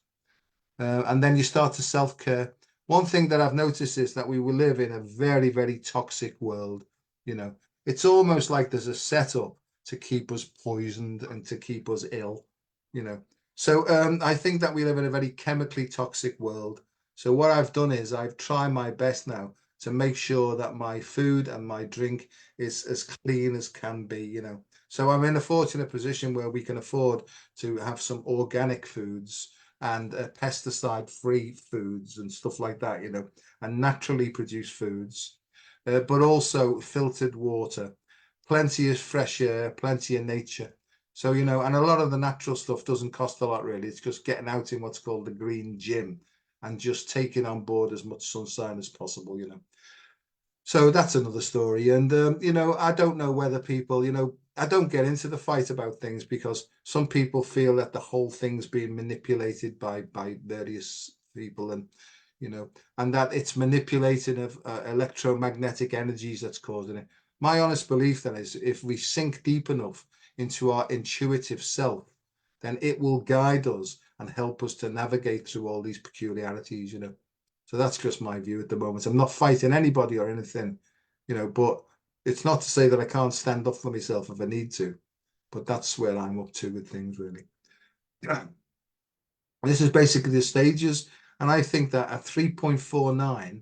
And then you start to self-care. One thing that I've noticed is that we will live in a very, very toxic world. You know, it's almost like there's a setup to keep us poisoned and to keep us ill, you know. So I think that we live in a very chemically toxic world. So what I've done is I've tried my best now to make sure that my food and my drink is as clean as can be, So I'm in a fortunate position where we can afford to have some organic foods and pesticide-free foods and stuff like that, and naturally produced foods, but also filtered water, plenty of fresh air, plenty of nature. So, and a lot of the natural stuff doesn't cost a lot, really. It's just getting out in what's called the green gym and just taking on board as much sunshine as possible. So that's another story. And, I don't know whether people, I don't get into the fight about things because some people feel that the whole thing's being manipulated by various people and that it's manipulating of electromagnetic energies that's causing it. My honest belief then is if we sink deep enough into our intuitive self, then it will guide us and help us to navigate through all these peculiarities. So that's just my view at the moment. I'm not fighting anybody or anything, but it's not to say that I can't stand up for myself if I need to, but that's where I'm up to with things, really. This is basically the stages, and I think that at 3.49,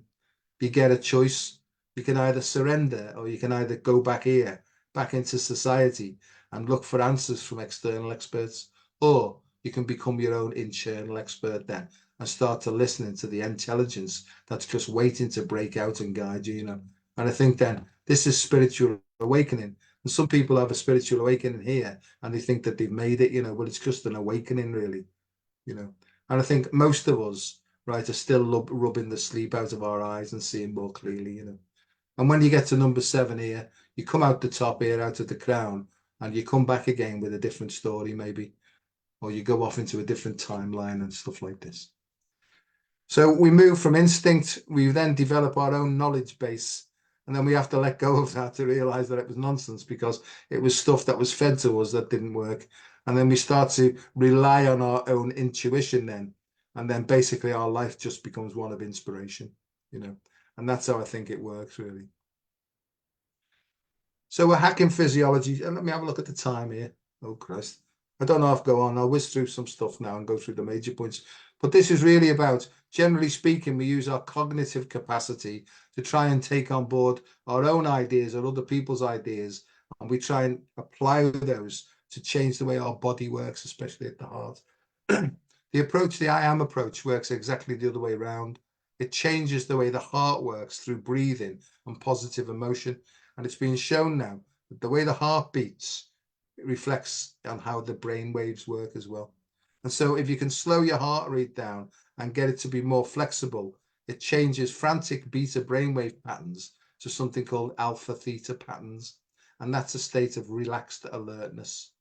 you get a choice. You can either surrender or you can either go back here, back into society and look for answers from external experts, or you can become your own internal expert then and start to listen to the intelligence that's just waiting to break out and guide you, you know. And I think then this is spiritual awakening. And some people have a spiritual awakening here and they think that they've made it, you know, but it's just an awakening, really, you know. And I think most of us, right, are still rubbing the sleep out of our eyes and seeing more clearly, you know. And when you get to number 7 here, you come out the top here, out of the crown, and you come back again with a different story, maybe, or you go off into a different timeline and stuff like this. So we move from instinct, we then develop our own knowledge base, and then we have to let go of that to realize that it was nonsense because it was stuff that was fed to us that didn't work. And then we start to rely on our own intuition then. And then basically our life just becomes one of inspiration, you know. And that's how I think it works, really. So we're hacking physiology. And let me have a look at the time here. Oh, Christ. I don't know if I go on. I'll whiz through some stuff now and go through the major points. But this is really about, generally speaking, we use our cognitive capacity to try and take on board our own ideas or other people's ideas. And we try and apply those to change the way our body works, especially at the heart. The approach, the IAM approach, works exactly the other way around. It changes the way the heart works through breathing and positive emotion. And it's been shown now that the way the heart beats, it reflects on how the brain waves work as well. And so if you can slow your heart rate down and get it to be more flexible, it changes frantic beta brainwave patterns to something called alpha theta patterns. And that's a state of relaxed alertness.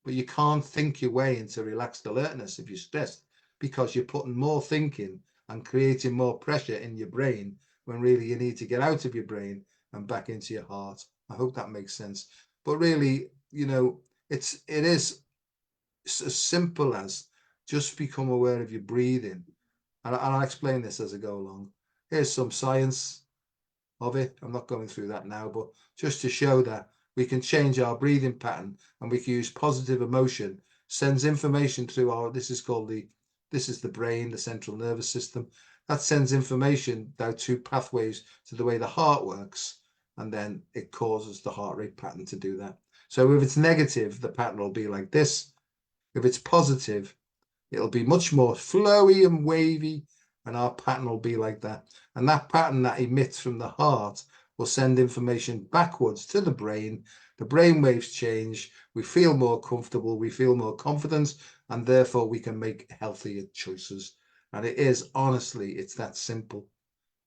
But you can't think your way into relaxed alertness if you're stressed because you're putting more thinking and creating more pressure in your brain when really you need to get out of your brain and back into your heart. I hope that makes sense. But really, you know, it is as simple as just become aware of your breathing. And I'll explain this as I go along. Here's some science of it. I'm not going through that now, but just to show that we can change our breathing pattern and we can use positive emotion, sends information through our, this is the brain, the central nervous system. That sends information down two pathways to the way the heart works. And then it causes the heart rate pattern to do that. So if it's negative, the pattern will be like this. If it's positive, it'll be much more flowy and wavy, and our pattern will be like that. And that pattern that emits from the heart will send information backwards to the brain. The brain waves change. We feel more comfortable. We feel more confident, and therefore we can make healthier choices. And it is, honestly, it's that simple.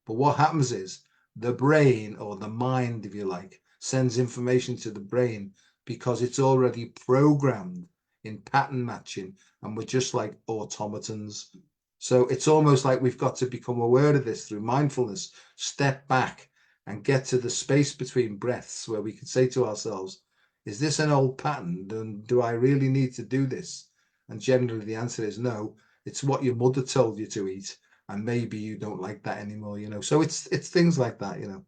But what happens is the brain, or the mind, if you like, sends information to the brain because it's already programmed in pattern matching, and we're just like automatons. So it's almost like we've got to become aware of this through mindfulness, step back and get to the space between breaths where we can say to ourselves, is this an old pattern? And do I really need to do this? And generally the answer is no. It's what your mother told you to eat, and maybe you don't like that anymore, you know. So it's things like that, you know.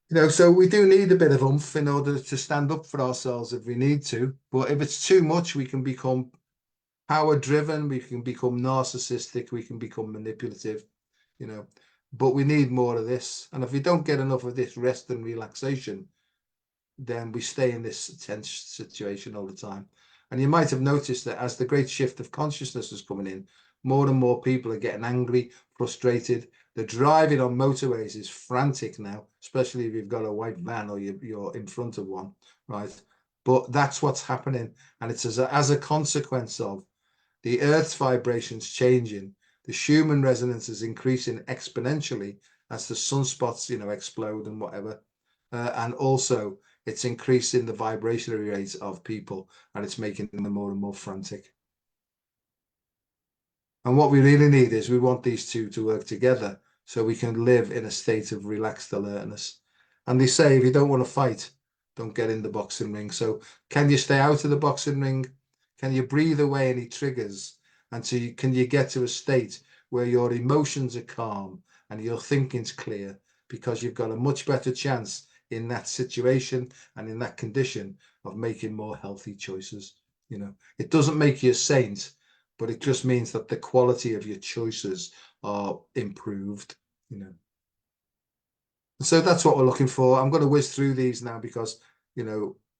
You know, so we do need a bit of oomph in order to stand up for ourselves if we need to. But if it's too much, we can become power driven, we can become narcissistic, we can become manipulative, you know. But we need more of this. And if we don't get enough of this rest and relaxation, then we stay in this tense situation all the time. And you might have noticed that as the great shift of consciousness is coming in, more and more people are getting angry, frustrated. The driving on motorways is frantic now, especially if you've got a white van or you're in front of one, right? But that's what's happening. And it's as a consequence of the Earth's vibrations changing, the Schumann resonance is increasing exponentially as the sunspots, you know, explode and whatever. And also it's increasing the vibrational rate of people, and it's making them more and more frantic. And what we really need is we want these two to work together so we can live in a state of relaxed alertness. And they say if you don't want to fight, don't get in the boxing ring. So can you stay out of the boxing ring? Can you breathe away any triggers? And so can you get to a state where your emotions are calm and your thinking's clear, because you've got a much better chance in that situation and in that condition of making more healthy choices. You know, it doesn't make you a saint, but it just means that the quality of your choices are improved, you know. So that's what we're looking for. I'm going to whiz through these now because,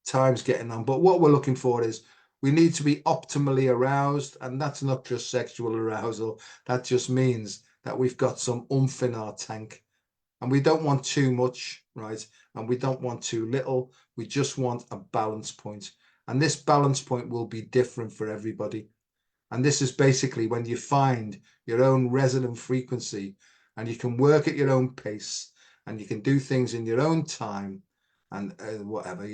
time's getting on. But what we're looking for is we need to be optimally aroused. And that's not just sexual arousal. That just means that we've got some oomph in our tank. And we don't want too much, right? And we don't want too little. We just want a balance point. And this balance point will be different for everybody. And this is basically when you find your own resonant frequency and you can work at your own pace and you can do things in your own time and whatever,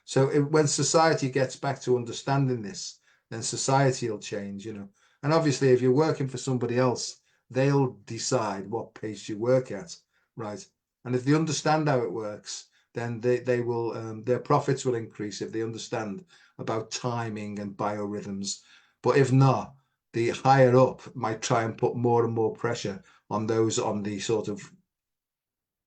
So when society gets back to understanding this, then society will change, And obviously, if you're working for somebody else, they'll decide what pace you work at, right? And if they understand how it works, then they will their profits will increase if they understand about timing and biorhythms. But if not, the higher up might try and put more and more pressure on those on the sort of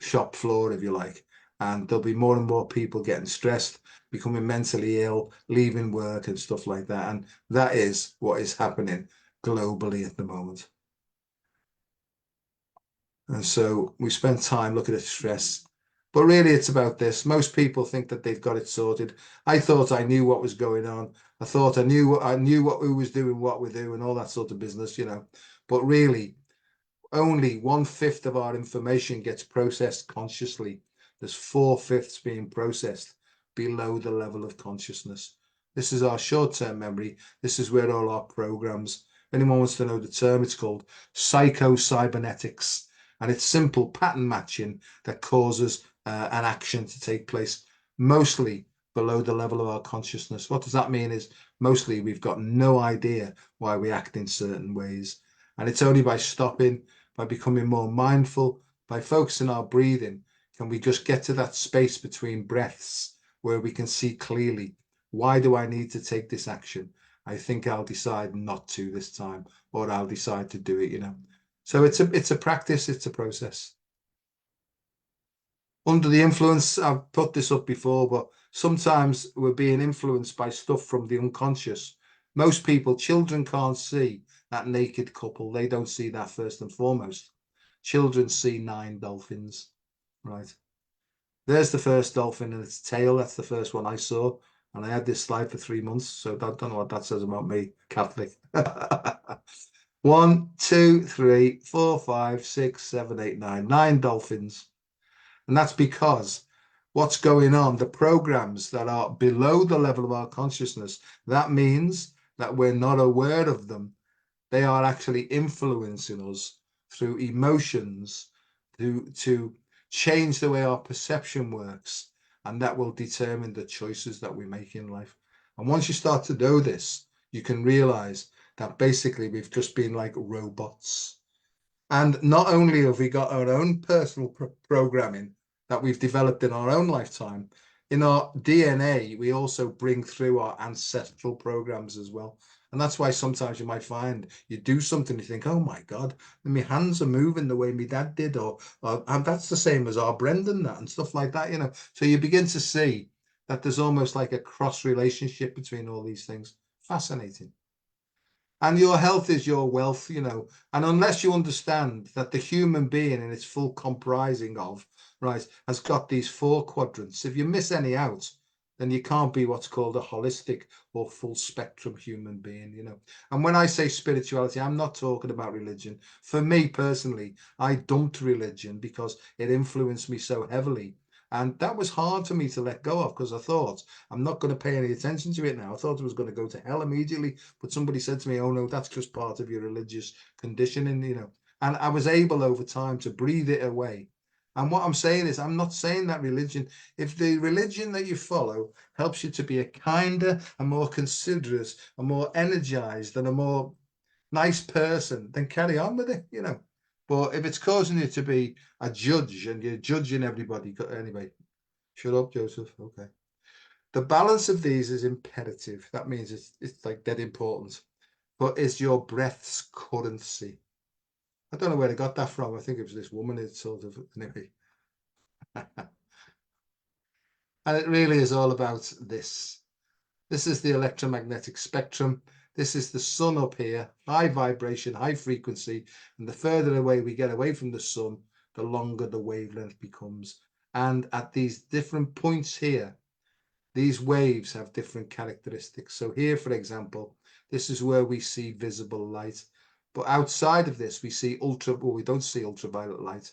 shop floor, if you like. And there'll be more and more people getting stressed, becoming mentally ill, leaving work and stuff like that. And that is what is happening globally at the moment. And so we spend time looking at stress. But really, it's about this. Most people think that they've got it sorted. I thought I knew what was going on. I thought I knew what who was doing what we do and all that sort of business, But really, only 1/5 of our information gets processed consciously. There's 4/5 being processed below the level of consciousness. This is our short-term memory. This is where all our programs. If anyone wants to know the term, it's called psycho-cybernetics. And it's simple pattern matching that causes an action to take place, mostly below the level of our consciousness. What does that mean is mostly we've got no idea why we act in certain ways. And it's only by stopping, by becoming more mindful, by focusing our breathing, can we just get to that space between breaths where we can see clearly, why do I need to take this action? I think I'll decide not to this time, or I'll decide to do it, So it's a practice, it's a process. Under the influence, I've put this up before, but sometimes we're being influenced by stuff from the unconscious. Most people, children can't see that naked couple. They don't see that first and foremost. Children see 9 dolphins, right? There's the first dolphin and its tail. That's the first one I saw. And I had this slide for 3 months. So I don't know what that says about me, Catholic. 1, 2, 3, 4, 5, 6, 7, 8, 9. 9 dolphins. And that's because what's going on, the programs that are below the level of our consciousness, that means that we're not aware of them. They are actually influencing us through emotions to change the way our perception works. And that will determine the choices that we make in life. And once you start to know this, you can realize that basically we've just been like robots. And not only have we got our own personal programming that we've developed in our own lifetime, in our DNA, we also bring through our ancestral programs as well. And that's why sometimes you might find you do something, you think, oh my God, my hands are moving the way my dad did, or and that's the same as our Brendan, that and stuff like that, So you begin to see that there's almost like a cross relationship between all these things. Fascinating. And your health is your wealth, And unless you understand that the human being in its full comprising of, right, has got these 4 quadrants, if you miss any out, then you can't be what's called a holistic or full spectrum human being. And when I say spirituality, I'm not talking about religion. For me personally, I dumped religion because it influenced me so heavily. And that was hard for me to let go of because I thought, I'm not going to pay any attention to it now. I thought it was going to go to hell immediately. But somebody said to me, oh no, that's just part of your religious conditioning. And I was able over time to breathe it away. And what I'm saying is, I'm not saying that religion, if the religion that you follow helps you to be a kinder, a more considerate, a more energized, and a more nice person, then carry on with it. But if it's causing you to be a judge and you're judging everybody, anyway, shut up, Joseph. Okay. The balance of these is imperative. That means it's like dead important. But is your breath's currency? I don't know where I got that from. I think it was this woman. It's sort of anyway. And it really is all about this. This is the electromagnetic spectrum. This is the sun up here, high vibration, high frequency. And the further away we get away from the sun, the longer the wavelength becomes. And at these different points here, these waves have different characteristics. So here, for example, this is where we see visible light. But outside of this, we see we don't see ultraviolet light,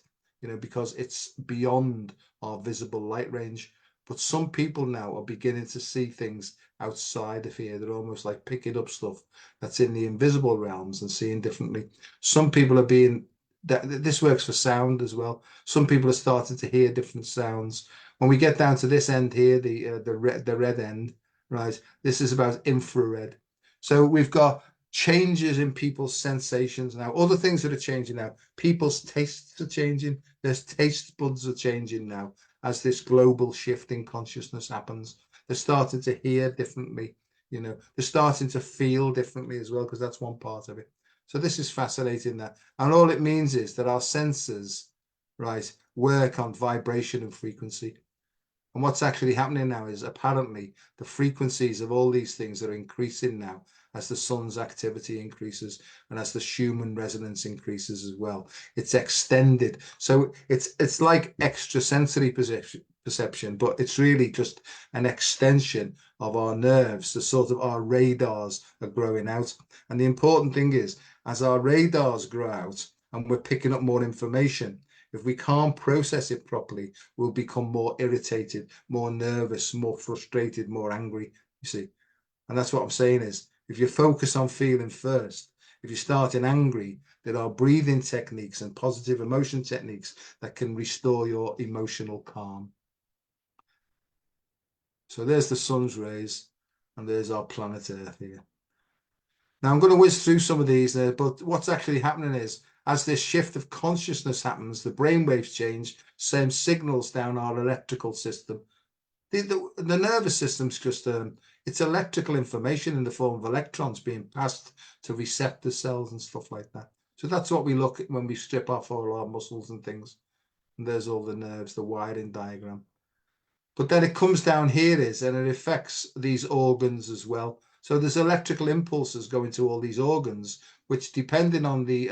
because it's beyond our visible light range. But some people now are beginning to see things outside of here. They're almost like picking up stuff that's in the invisible realms and seeing differently. Some people are this works for sound as well. Some people are starting to hear different sounds. When we get down to this end here, the red end, right? This is about infrared. So we've got changes in people's sensations now. Other things that are changing now. People's tastes are changing. Their taste buds are changing now as this global shift in consciousness happens. They're starting to hear differently. They're starting to feel differently as well, because that's one part of it. So this is fascinating. And all it means is that our senses, right, work on vibration and frequency. And what's actually happening now is apparently the frequencies of all these things are increasing now as the sun's activity increases and as the Schumann resonance increases as well. It's extended. So it's like extrasensory perception, but it's really just an extension of our nerves. The sort of our radars are growing out. And the important thing is, as our radars grow out and we're picking up more information, if we can't process it properly, we'll become more irritated, more nervous, more frustrated, more angry, you see. And that's what I'm saying is, if you focus on feeling first, if you're starting angry, there are breathing techniques and positive emotion techniques that can restore your emotional calm. So there's the sun's rays, and there's our planet Earth here. Now I'm going to whiz through some of these, but what's actually happening is, as this shift of consciousness happens, the brainwaves change, same signals down our electrical system. The nervous system's just it's electrical information in the form of electrons being passed to receptor cells and stuff like that. So that's what we look at when we strip off all our muscles and things. And there's all the nerves, the wiring diagram. But then it comes down here and it affects these organs as well. So there's electrical impulses going to all these organs, which, depending on the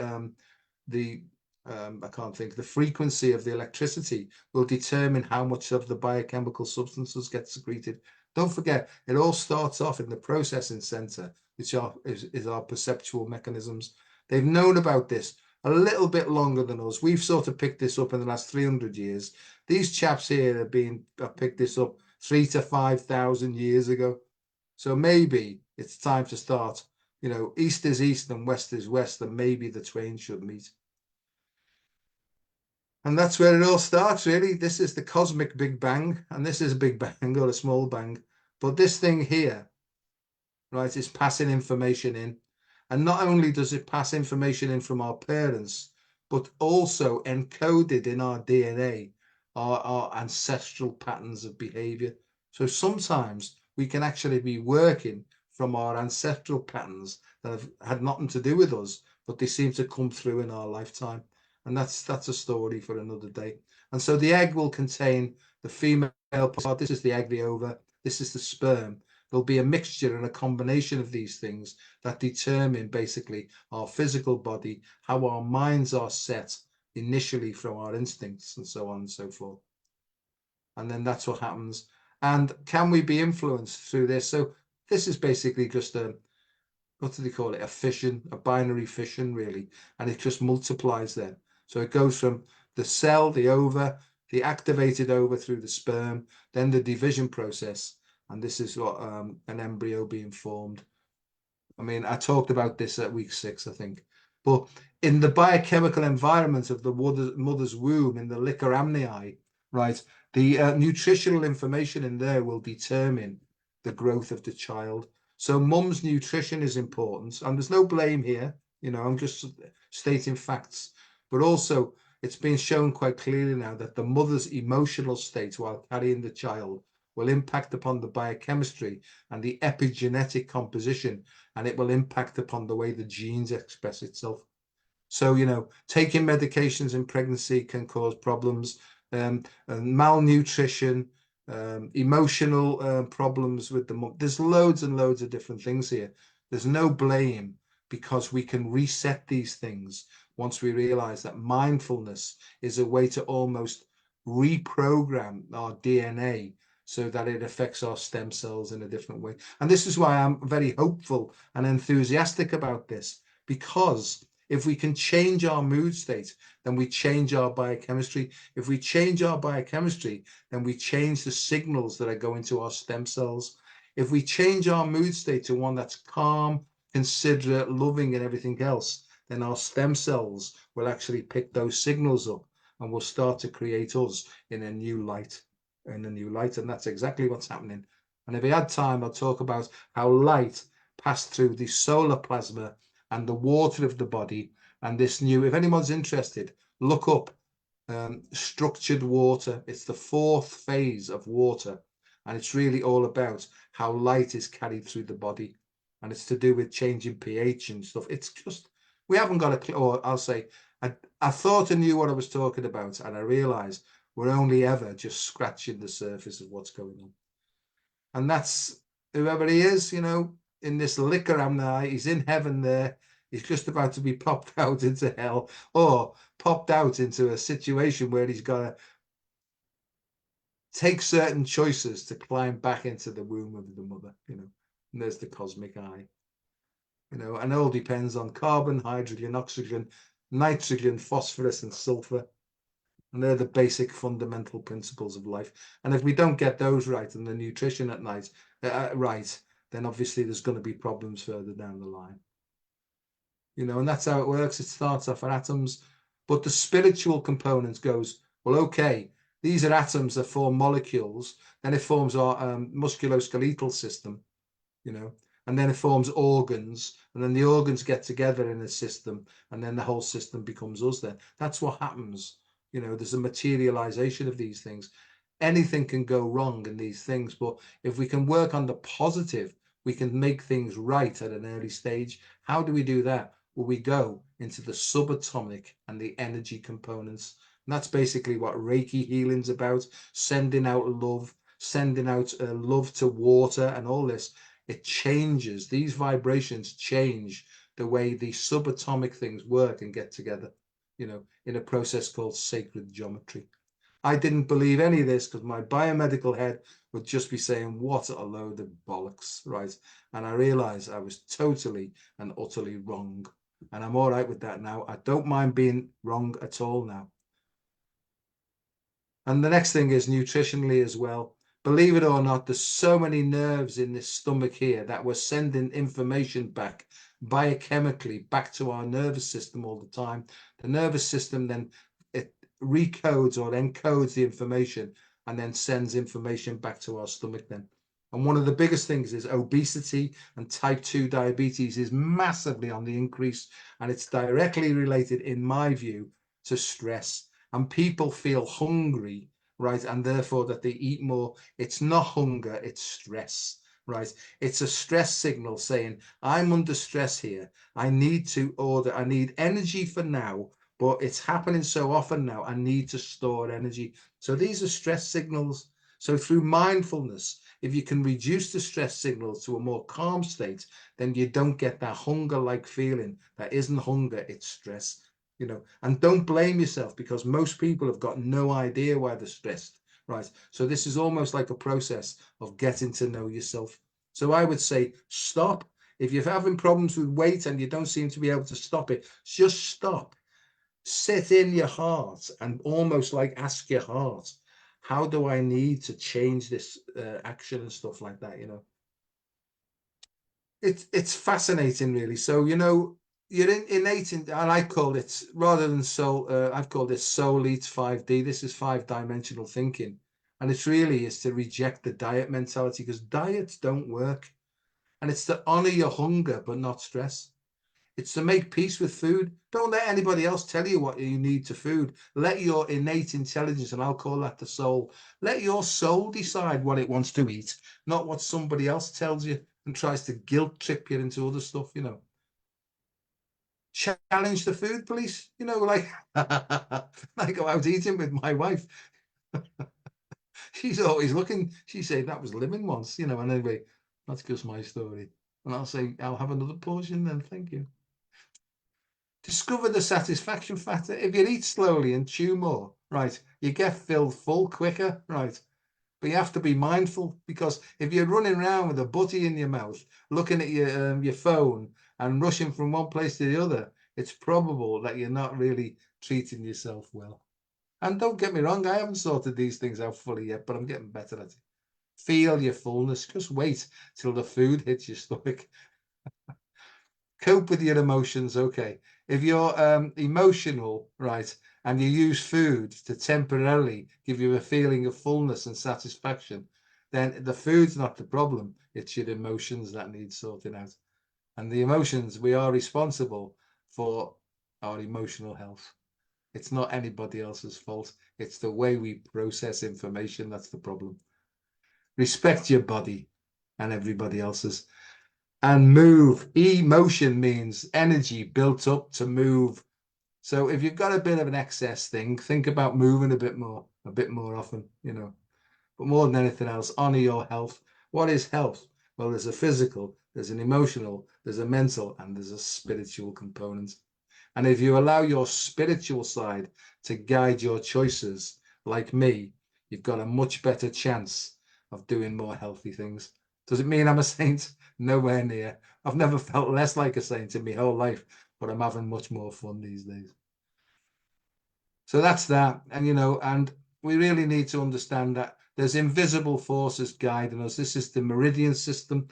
I can't think, the frequency of the electricity will determine how much of the biochemical substances get secreted. Don't forget, it all starts off in the processing center, which is our perceptual mechanisms. They've known about this a little bit longer than us. We've sort of picked this up in the last 300 years. These chaps here have picked this up 3,000 to 5,000 years ago. So maybe it's time to start, east is east and west is west, and maybe the twain should meet. And that's where it all starts, really. This is the cosmic Big Bang, and this is a Big Bang or a small bang. But this thing here, right, is passing information in. And not only does it pass information in from our parents, but also encoded in our DNA are our ancestral patterns of behavior. So sometimes we can actually be working from our ancestral patterns that have had nothing to do with us, but they seem to come through in our lifetime. And that's a story for another day. And so the egg will contain the female part. This is the egg, the ova. This is the sperm. There'll be a mixture and a combination of these things that determine basically our physical body, how our minds are set initially from our instincts, and so on and so forth. And then that's what happens. And can we be influenced through this? So this is basically just what do they call it? A fission, a binary fission, really. And it just multiplies then. So it goes from the cell, the ova, the activated ova through the sperm, then the division process. And this is what an embryo being formed. I mean, I talked about this at week 6, I think. But in the biochemical environment of the mother's womb, in the liquor amnii, right, the nutritional information in there will determine the growth of the child. So mum's nutrition is important, and there's no blame here. I'm just stating facts. But also, it's been shown quite clearly now that the mother's emotional state while carrying the child will impact upon the biochemistry and the epigenetic composition, and it will impact upon the way the genes express itself. So, taking medications in pregnancy can cause problems, and malnutrition, emotional problems with the mom. There's loads and loads of different things here. There's no blame, because we can reset these things once we realize that mindfulness is a way to almost reprogram our DNA so that it affects our stem cells in a different way. And this is why I'm very hopeful and enthusiastic about this, because if we can change our mood state, then we change our biochemistry. If we change our biochemistry, then we change the signals that are going to our stem cells. If we change our mood state to one that's calm, considerate, loving, and everything else, then our stem cells will actually pick those signals up and will start to create us in a new light. And that's exactly what's happening. And if we had time, I'll talk about how light passed through the solar plasma and the water of the body. And this new, if anyone's interested, look up structured water. It's the fourth phase of water, and it's really all about how light is carried through the body, and it's to do with changing pH and stuff. It's just, we haven't got a clue. Or I'll say, I thought I knew what I was talking about, and I realized we're only ever just scratching the surface of what's going on. And that's whoever he is, in this liquor amni, he's in heaven there. He's just about to be popped out into hell, or popped out into a situation where he's got to take certain choices to climb back into the womb of the mother, And there's the cosmic eye, and it all depends on carbon, hydrogen, oxygen, nitrogen, phosphorus, and sulfur. And they're the basic fundamental principles of life. And if we don't get those right and the nutrition at night right, then obviously there's going to be problems further down the line. And that's how it works. It starts off at atoms, but the spiritual component goes, well, okay, these are atoms that form molecules. Then it forms our musculoskeletal system, and then it forms organs, and then the organs get together in a system, and then the whole system becomes us then. That's what happens. There's a materialization of these things. Anything can go wrong in these things, but if we can work on the positive, we can make things right at an early stage. How do we do that? Well, we go into the subatomic and the energy components. And that's basically what Reiki healing's about, sending out love, sending out love to water and all this. It changes, these vibrations change the way the subatomic things work and get together, in a process called sacred geometry. I didn't believe any of this because my biomedical head would just be saying, what a load of bollocks, right? And I realized I was totally and utterly wrong. And I'm all right with that now. I don't mind being wrong at all now. And the next thing is nutritionally as well. Believe it or not, there's so many nerves in this stomach here that we're sending information back biochemically back to our nervous system all the time. The nervous system then it recodes or encodes the information and then sends information back to our stomach then. And one of the biggest things is obesity, and type 2 diabetes is massively on the increase, and it's directly related, in my view, to stress. And people feel hungry, right? And therefore that they eat more. It's not hunger, it's stress, right? It's a stress signal saying, I'm under stress here. I need energy for now, but it's happening so often now. I need to store energy. So these are stress signals. So through mindfulness, if you can reduce the stress signals to a more calm state, then you don't get that hunger-like feeling. That isn't hunger, it's stress. And don't blame yourself, because most people have got no idea why they're stressed, right? So this is almost like a process of getting to know yourself. So I would say stop. If you're having problems with weight and you don't seem to be able to stop it, just stop. Sit in your heart and almost like ask your heart, how do I need to change this action and stuff like that, It's fascinating, really. So, you're innate in, and I call it, rather than soul, I've called it soul eats 5D. This is 5-dimensional thinking. And it's really is to reject the diet mentality, because diets don't work. And it's to honor your hunger, but not stress. It's to make peace with food. Don't let anybody else tell you what you need to food. Let your innate intelligence, and I'll call that the soul, let your soul decide what it wants to eat, not what somebody else tells you and tries to guilt trip you into other stuff, Challenge the food police, like I go out eating with my wife. She's always looking. She said that was living once, and anyway, that's just my story. And I'll say, I'll have another portion then. Thank you. Discover the satisfaction factor. If you eat slowly and chew more, right, you get filled full quicker, right? But you have to be mindful, because if you're running around with a butty in your mouth, looking at your phone and rushing from one place to the other, it's probable that you're not really treating yourself well. And don't get me wrong, I haven't sorted these things out fully yet, but I'm getting better at it. Feel your fullness. Just wait till the food hits your stomach. Cope with your emotions. Okay. If you're emotional, right, and you use food to temporarily give you a feeling of fullness and satisfaction, then the food's not the problem. It's your emotions that need sorting out. And the emotions, we are responsible for our emotional health. It's not anybody else's fault. It's the way we process information that's the problem. Respect your body and everybody else's. And move. Emotion means energy built up to move. So if you've got a bit of an excess thing, think about moving a bit more often, But more than anything else, honor your health. What is health? Well, there's a physical, there's an emotional, there's a mental, and there's a spiritual component. And if you allow your spiritual side to guide your choices, like me, you've got a much better chance of doing more healthy things. Does it mean I'm a saint? Nowhere near. I've never felt less like a saint in my whole life, but I'm having much more fun these days. So that's that. And we really need to understand that there's invisible forces guiding us. This is the meridian system.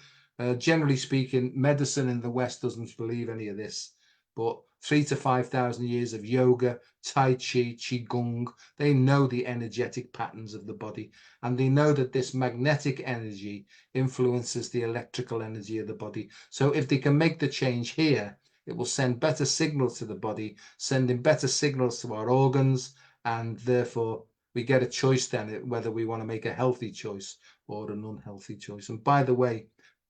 Generally speaking, medicine in the West doesn't believe any of this, but 3,000 to 5,000 years of yoga, Tai Chi, Qigong, they know the energetic patterns of the body, and they know that this magnetic energy influences the electrical energy of the body. So if they can make the change here, it will send better signals to the body, sending better signals to our organs, and therefore we get a choice then whether we want to make a healthy choice or an unhealthy choice. And by the way,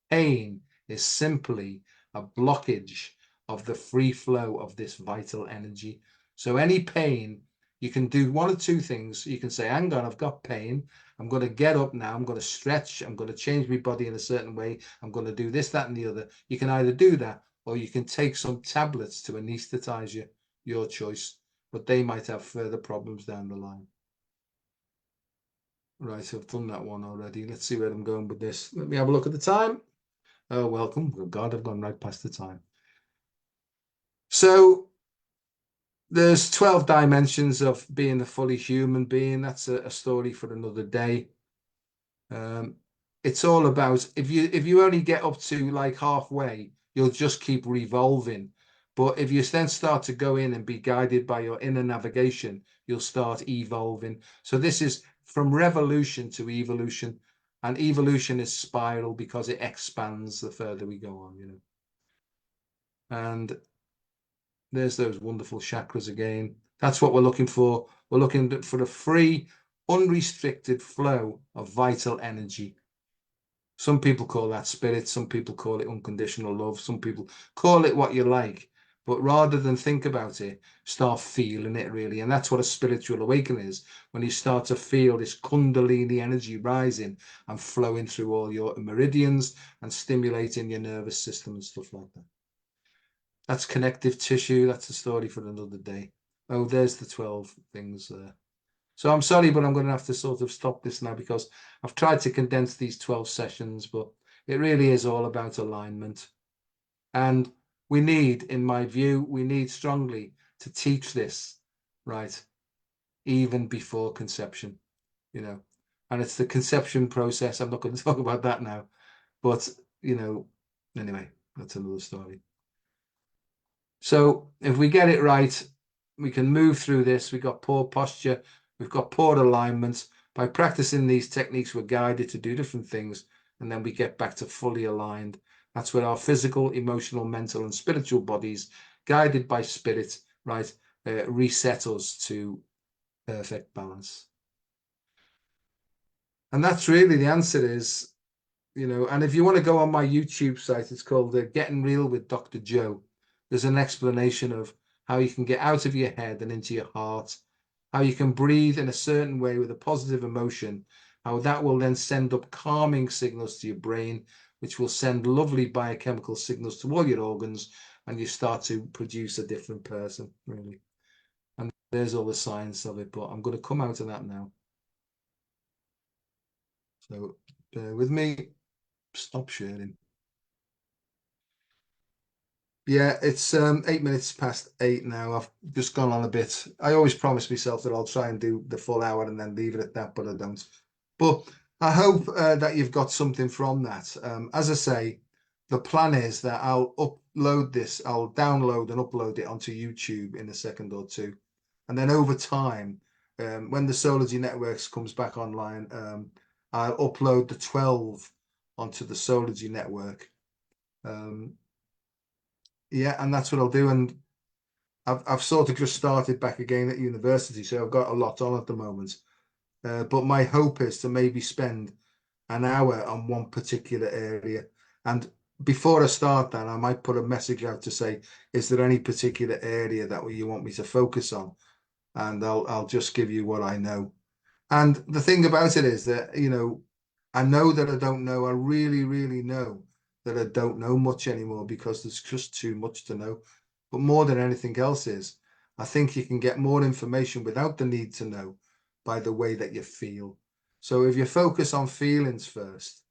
pain is simply a blockage of the free flow of this vital energy. So any pain, you can do one of two things. You can say, hang on, I've got pain. I'm going to get up now. I'm going to stretch. I'm going to change my body in a certain way. I'm going to do this, that, and the other. You can either do that, or you can take some tablets to anesthetize you, your choice, but they might have further problems down the line. Right, I've done that one already. Let's see where I'm going with this. Let me have a look at the time. Oh, welcome. Oh, God, I've gone right past the time. So there's 12 dimensions of being a fully human being. That's a story for another day. It's all about, if you only get up to like halfway, you'll just keep revolving. But if you then start to go in and be guided by your inner navigation, you'll start evolving. So this is from revolution to evolution. And evolution is spiral because it expands the further we go on, And there's those wonderful chakras again. That's what we're looking for. We're looking for a free, unrestricted flow of vital energy. Some people call that spirit. Some people call it unconditional love. Some people call it what you like. But rather than think about it, start feeling it really. And that's what a spiritual awakening is. When you start to feel this Kundalini energy rising and flowing through all your meridians and stimulating your nervous system and stuff like that. That's connective tissue. That's a story for another day. Oh, there's the 12 things there. So I'm sorry, but I'm going to have to sort of stop this now because I've tried to condense these 12 sessions, but it really is all about alignment. And we need, in my view, we need strongly to teach this, right, even before conception, And it's the conception process. I'm not going to talk about that now, but, anyway, that's another story. So if we get it right, we can move through this. We've got poor posture. We've got poor alignment. By practicing these techniques, we're guided to do different things. And then we get back to fully aligned. That's where our physical, emotional, mental, and spiritual bodies, guided by spirit, right, reset us to perfect balance. And that's really the answer is, and if you want to go on my YouTube site, it's called Getting Real with Dr. Joe. There's an explanation of how you can get out of your head and into your heart, how you can breathe in a certain way with a positive emotion, how that will then send up calming signals to your brain, which will send lovely biochemical signals to all your organs, and you start to produce a different person, really. And there's all the science of it, but I'm going to come out of that now. So bear with me. Stop sharing. Yeah, it's 8 minutes past 8 now. I've just gone on a bit. I always promise myself that I'll try and do the full hour and then leave it at that, but I don't. But I hope that you've got something from that. As I say, the plan is that I'll upload this, I'll download and upload it onto YouTube in a second or two. And then over time, when the Sology Networks comes back online, I'll upload the 12 onto the Sology Network. Yeah, and that's what I'll do. And I've sort of just started back again at university, so I've got a lot on at the moment. But my hope is to maybe spend an hour on one particular area. And before I start that, I might put a message out to say, is there any particular area that you want me to focus on? And I'll just give you what I know. And the thing about it is that, I know that I don't know. I really, really know that I don't know much anymore because there's just too much to know. But more than anything else is, I think you can get more information without the need to know by the way that you feel. So if you focus on feelings first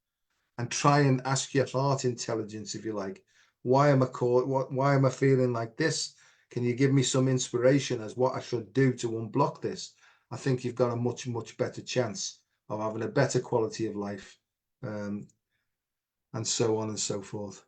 and try and ask your heart intelligence, if you like, why am I caught? Why am I feeling like this? Can you give me some inspiration as what I should do to unblock this? I think you've got a much, much better chance of having a better quality of life, um, and so on and so forth.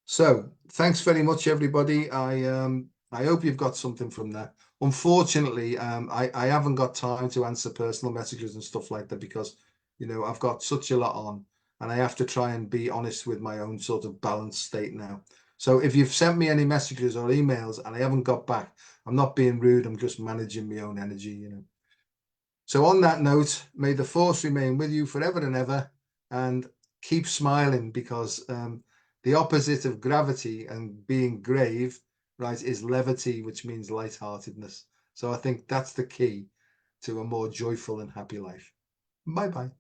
So thanks very much, everybody. I hope you've got something from that. Unfortunately, I haven't got time to answer personal messages and stuff like that because, I've got such a lot on and I have to try and be honest with my own sort of balanced state now. So if you've sent me any messages or emails and I haven't got back, I'm not being rude. I'm just managing my own energy. So on that note, may the force remain with you forever and ever, and keep smiling because the opposite of gravity and being grave, right, is levity, which means lightheartedness. So I think that's the key to a more joyful and happy life. Bye bye.